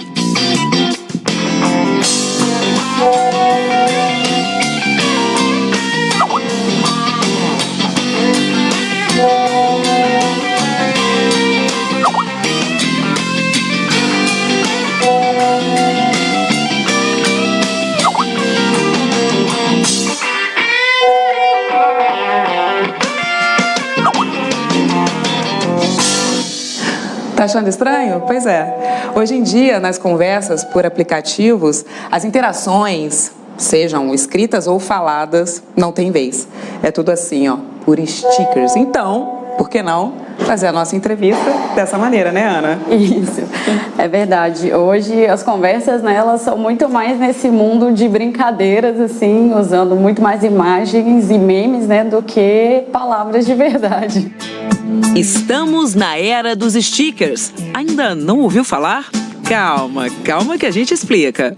Tá achando estranho? Pois é. Hoje em dia, nas conversas por aplicativos, as interações, sejam escritas ou faladas, não tem vez. É tudo assim, ó, por stickers. Então, por que não fazer a nossa entrevista dessa maneira, né, Ana? Isso, é verdade. Hoje as conversas, né, elas são muito mais nesse mundo de brincadeiras, assim, usando muito mais imagens e memes, né, do que palavras de verdade. Estamos na era dos stickers. Ainda não ouviu falar? Calma que a gente explica.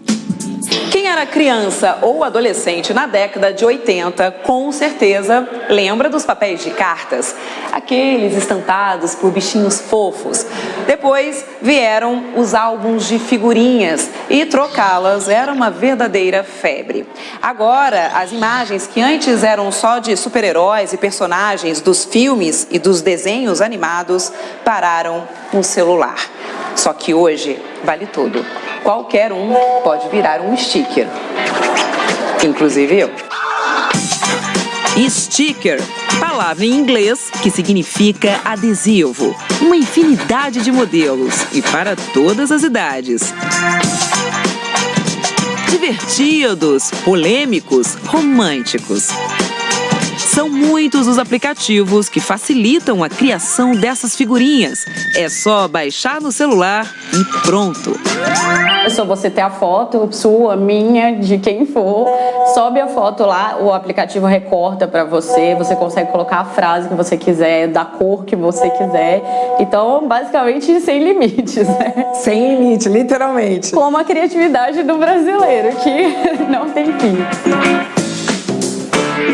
Quem era criança ou adolescente na década de 80, com certeza lembra dos papéis de cartas, aqueles estampados por bichinhos fofos. Depois vieram os álbuns de figurinhas e trocá-las era uma verdadeira febre. Agora, as imagens que antes eram só de super-heróis e personagens dos filmes e dos desenhos animados pararam no celular. Só que hoje vale tudo. Qualquer um pode virar um sticker. Inclusive eu. Sticker, palavra em inglês que significa adesivo. Uma infinidade de modelos e para todas as idades. Divertidos, polêmicos, românticos. São muitos os aplicativos que facilitam a criação dessas figurinhas. É só baixar no celular e pronto. É só você ter a foto sua, minha, de quem for, sobe a foto lá, o aplicativo recorta para você, você consegue colocar a frase que você quiser, da cor que você quiser. Então, basicamente, sem limites, né? Sem limite, literalmente. Como a criatividade do brasileiro, que não tem fim.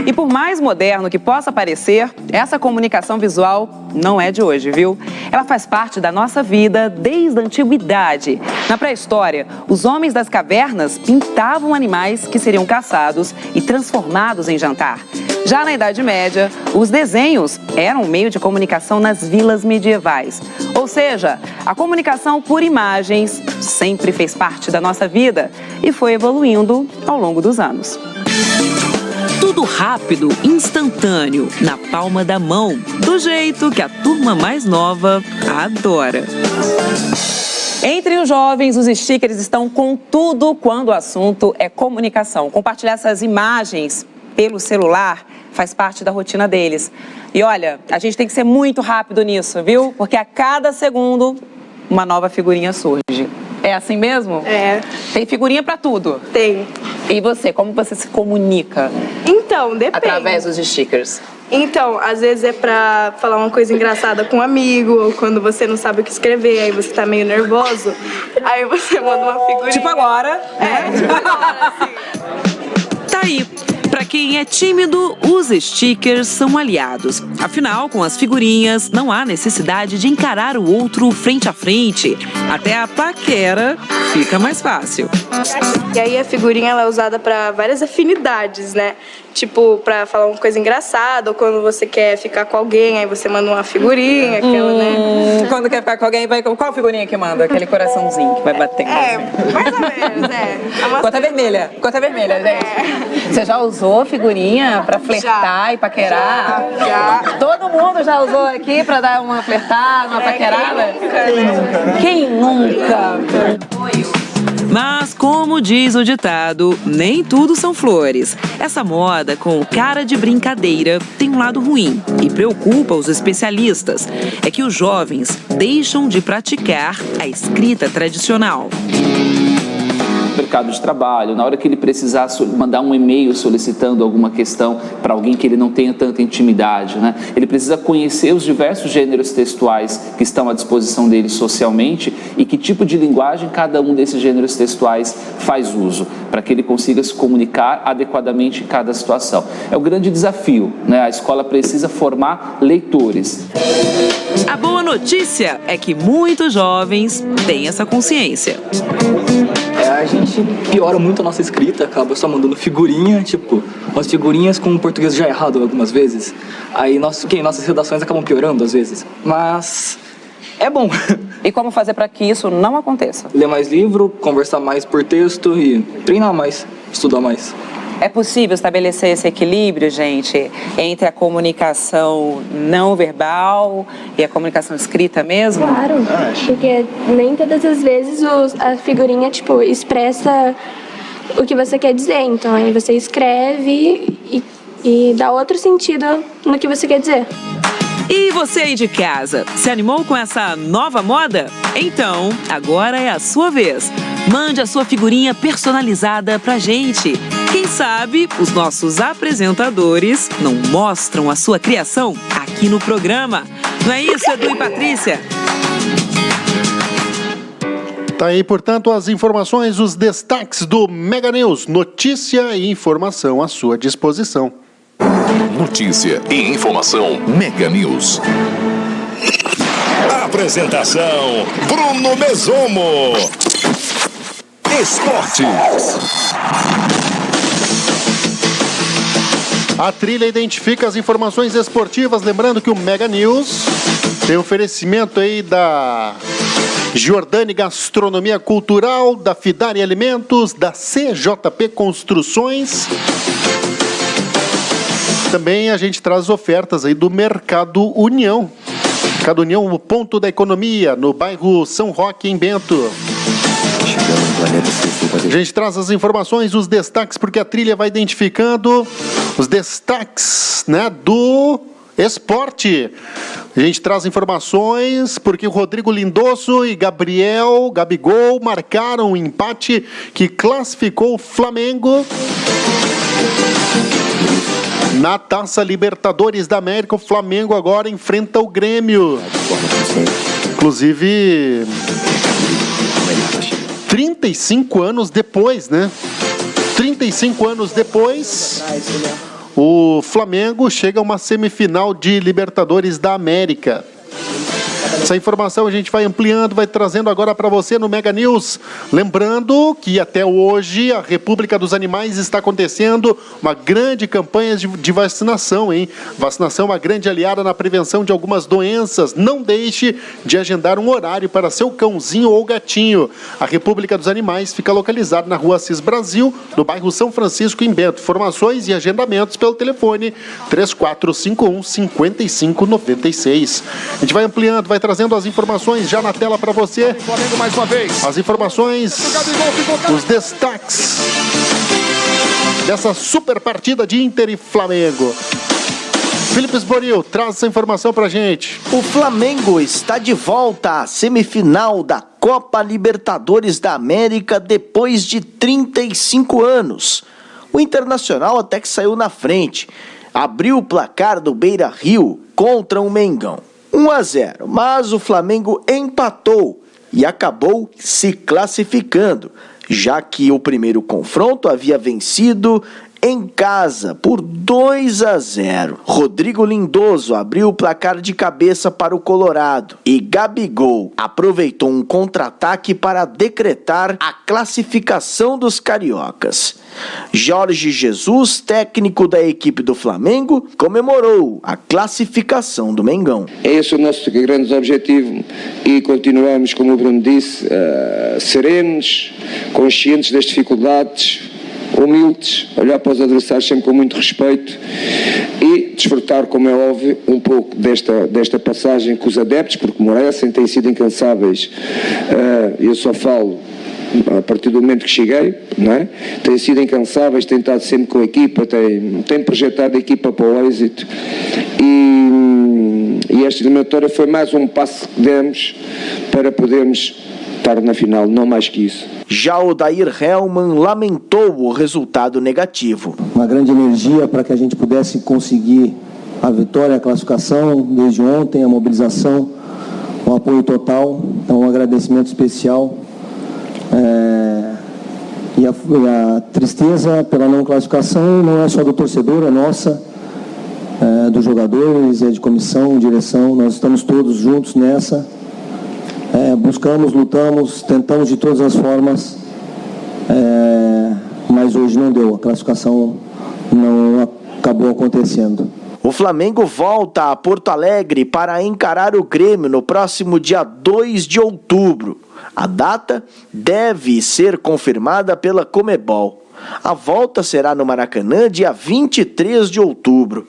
E por mais moderno que possa parecer, essa comunicação visual não é de hoje, viu? Ela faz parte da nossa vida desde a antiguidade. Na pré-história, os homens das cavernas pintavam animais que seriam caçados e transformados em jantar. Já na Idade Média, os desenhos eram um meio de comunicação nas vilas medievais. Ou seja, a comunicação por imagens sempre fez parte da nossa vida e foi evoluindo ao longo dos anos. Tudo rápido, instantâneo, na palma da mão, do jeito que a turma mais nova adora. Entre os jovens, os stickers estão com tudo quando o assunto é comunicação. Compartilhar essas imagens pelo celular faz parte da rotina deles. E olha, a gente tem que ser muito rápido nisso, viu? Porque a cada segundo, uma nova figurinha surge. É assim mesmo? É. Tem figurinha pra tudo? Tem. E você, como você se comunica? Então, depende. Através dos stickers. Então, às vezes é pra falar uma coisa engraçada com um amigo, ou quando você não sabe o que escrever, aí você tá meio nervoso, aí você manda uma figurinha. Tipo agora. Tipo agora, assim. Tá aí. Para quem é tímido, os stickers são aliados. Afinal, com as figurinhas, não há necessidade de encarar o outro frente a frente. Até a paquera fica mais fácil. E aí a figurinha ela é usada para várias afinidades, né? Tipo, pra falar uma coisa engraçada, ou quando você quer ficar com alguém, aí você manda uma figurinha, aquela, né? Quando quer ficar com alguém, vai com qual figurinha que manda? Aquele coraçãozinho que vai batendo. Mais ou menos, é. Cota vermelha, gente. Você já usou figurinha pra flertar e paquerar? Já. Todo mundo já usou aqui pra dar uma flertada, uma paquerada? Quem nunca? Mas, como diz o ditado, nem tudo são flores. Essa moda com cara de brincadeira tem um lado ruim e preocupa os especialistas. É que os jovens deixam de praticar a escrita tradicional. Mercado de trabalho, na hora que ele precisar mandar um e-mail solicitando alguma questão para alguém que ele não tenha tanta intimidade, né? Ele precisa conhecer os diversos gêneros textuais que estão à disposição dele socialmente e que tipo de linguagem cada um desses gêneros textuais faz uso, para que ele consiga se comunicar adequadamente em cada situação. É o grande desafio, né? A escola precisa formar leitores. A boa notícia é que muitos jovens têm essa consciência. A gente piora muito a nossa escrita, acaba só mandando figurinha, tipo, umas figurinhas com o português já errado algumas vezes. Aí nossas redações acabam piorando às vezes, mas é bom. E como fazer para que isso não aconteça? Ler mais livro, conversar mais por texto e treinar mais, estudar mais. É possível estabelecer esse equilíbrio, gente, entre a comunicação não verbal e a comunicação escrita mesmo? Claro, porque nem todas as vezes a figurinha, tipo, expressa o que você quer dizer. Então, aí você escreve e dá outro sentido no que você quer dizer. E você aí de casa, se animou com essa nova moda? Então, agora é a sua vez. Mande a sua figurinha personalizada pra gente. Quem sabe os nossos apresentadores não mostram a sua criação aqui no programa. Não é isso, Edu e Patrícia? Tá aí, portanto, as informações, os destaques do Mega News. Notícia e informação à sua disposição. Notícia e informação Mega News. Apresentação Bruno Mesomo. Esportes. A trilha identifica as informações esportivas, lembrando que o Mega News tem oferecimento aí da Giordani Gastronomia Cultural, da Fidari Alimentos, da CJP Construções. Também a gente traz ofertas aí do Mercado União. Mercado União, o ponto da economia, no bairro São Roque, em Bento. A gente traz as informações, os destaques, porque a trilha vai identificando os destaques, né, do esporte. A gente traz informações porque o Rodrigo Lindoso e Gabigol marcaram um empate que classificou o Flamengo na Taça Libertadores da América. O Flamengo agora enfrenta o Grêmio. Inclusive, 35 anos depois, né? 35 anos depois, o Flamengo chega a uma semifinal de Libertadores da América. Essa informação a gente vai ampliando, vai trazendo agora para você no Mega News. Lembrando que até hoje a República dos Animais está acontecendo uma grande campanha de vacinação, hein? Vacinação é uma grande aliada na prevenção de algumas doenças. Não deixe de agendar um horário para seu cãozinho ou gatinho. A República dos Animais fica localizada na Rua Assis Brasil, no bairro São Francisco, em Bento. Informações e agendamentos pelo telefone 3451-5596. A gente vai ampliando, vai trazendo as informações já na tela para você. Flamengo mais uma vez. As informações, os destaques dessa super partida de Inter e Flamengo. Felipe Esboril, traz essa informação pra gente. O Flamengo está de volta à semifinal da Copa Libertadores da América depois de 35 anos. O Internacional até que saiu na frente. Abriu o placar do Beira-Rio contra o Mengão. 1-0, mas o Flamengo empatou e acabou se classificando, já que o primeiro confronto havia vencido em casa por 2-0. Rodrigo Lindoso abriu o placar de cabeça para o Colorado e Gabigol aproveitou um contra-ataque para decretar a classificação dos cariocas. Jorge Jesus, técnico da equipe do Flamengo, comemorou a classificação do Mengão. Esse é o nosso grande objetivo e continuamos, como o Bruno disse, serenos, conscientes das dificuldades, humildes, olhar para os adversários sempre com muito respeito e desfrutar, como é óbvio, um pouco desta passagem com os adeptos, porque merecem, têm sido incansáveis. Eu só falo a partir do momento que cheguei, não é? Têm sido incansáveis, têm estado sempre com a equipa, têm projetado a equipa para o êxito e esta eliminatória foi mais um passo que demos para podermos estar na final, não mais que isso. Já o Odair Hellmann lamentou o resultado negativo. Uma grande energia para que a gente pudesse conseguir a vitória, a classificação, desde ontem, a mobilização, o apoio total, então um agradecimento especial. E a tristeza pela não classificação não é só do torcedor, é nossa, dos jogadores, é de comissão, direção, nós estamos todos juntos nessa. Buscamos, lutamos, tentamos de todas as formas, mas hoje não deu, a classificação não acabou acontecendo. O Flamengo volta a Porto Alegre para encarar o Grêmio no próximo dia 2 de outubro. A data deve ser confirmada pela Conmebol. A volta será no Maracanã dia 23 de outubro.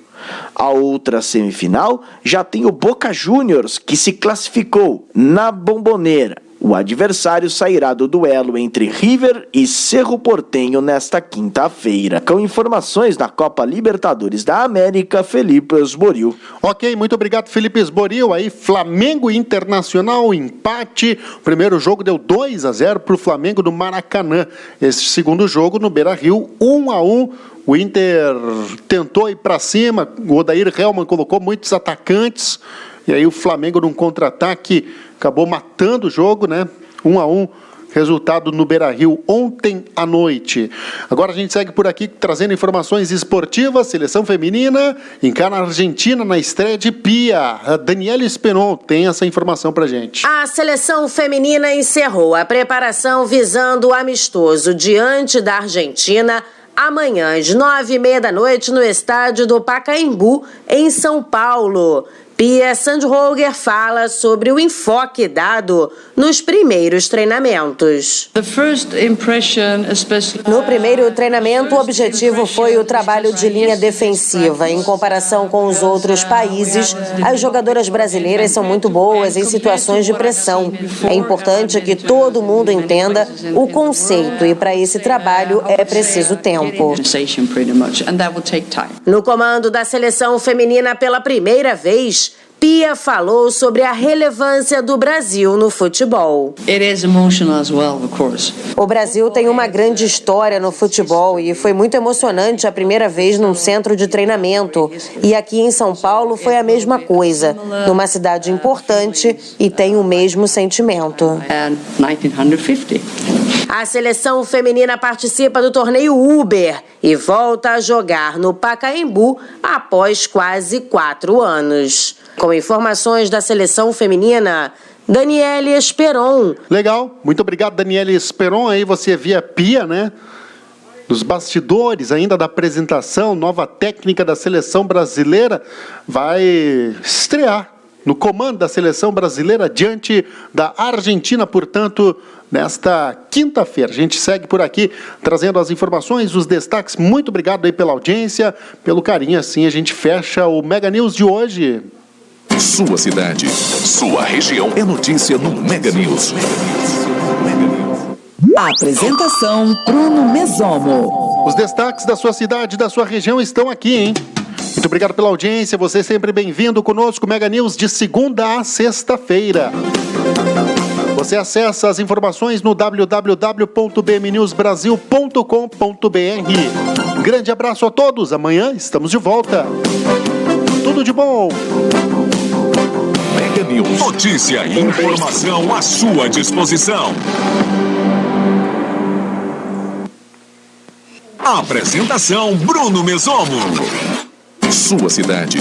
A outra semifinal já tem o Boca Juniors, que se classificou na Bombonera. O adversário sairá do duelo entre River e Cerro Porteño nesta quinta-feira. Com informações da Copa Libertadores da América, Felipe Esboril. Ok, muito obrigado, Felipe Esboril. Aí, Flamengo e Internacional, empate. O primeiro jogo deu 2-0 para o Flamengo no Maracanã. Esse segundo jogo no Beira-Rio, 1-1. O Inter tentou ir para cima, o Odair Hellmann colocou muitos atacantes, e aí o Flamengo num contra-ataque acabou matando o jogo, né? 1-1, resultado no Beira-Rio ontem à noite. Agora a gente segue por aqui trazendo informações esportivas. Seleção feminina encara a Argentina na estreia de Pia. A Daniela Spenon tem essa informação pra gente. A seleção feminina encerrou a preparação visando o amistoso diante da Argentina amanhã, às 21h30 no estádio do Pacaembu, em São Paulo. Pia Sandroger fala sobre o enfoque dado nos primeiros treinamentos. No primeiro treinamento, o objetivo foi o trabalho de linha defensiva. Em comparação com os outros países, as jogadoras brasileiras são muito boas em situações de pressão. É importante que todo mundo entenda o conceito e para esse trabalho é preciso tempo. No comando da seleção feminina pela primeira vez, Pia falou sobre a relevância do Brasil no futebol. O Brasil tem uma grande história no futebol e foi muito emocionante a primeira vez num centro de treinamento. E aqui em São Paulo foi a mesma coisa, numa cidade importante e tem o mesmo sentimento. A seleção feminina participa do torneio Uber e volta a jogar no Pacaembu após quase 4 anos. Com informações da seleção feminina, Daniele Esperon. Legal, muito obrigado, Daniele Esperon. Aí você via Pia, né? Nos bastidores ainda da apresentação, nova técnica da seleção brasileira, vai estrear no comando da seleção brasileira diante da Argentina, portanto, nesta quinta-feira. A gente segue por aqui trazendo as informações, os destaques. Muito obrigado aí pela audiência, pelo carinho. Assim a gente fecha o Mega News de hoje. Sua cidade, sua região é notícia no Mega News. Apresentação Bruno Mesomo. Os destaques da sua cidade, da sua região estão aqui, hein? Muito obrigado pela audiência, você sempre bem-vindo conosco, Mega News de segunda a sexta-feira. Você acessa as informações no www.bmnewsbrasil.com.br. Um grande abraço a todos, amanhã estamos de volta. Tudo de bom! Mega News, notícia e informação à sua disposição. Apresentação Bruno Mesomo. Sua cidade.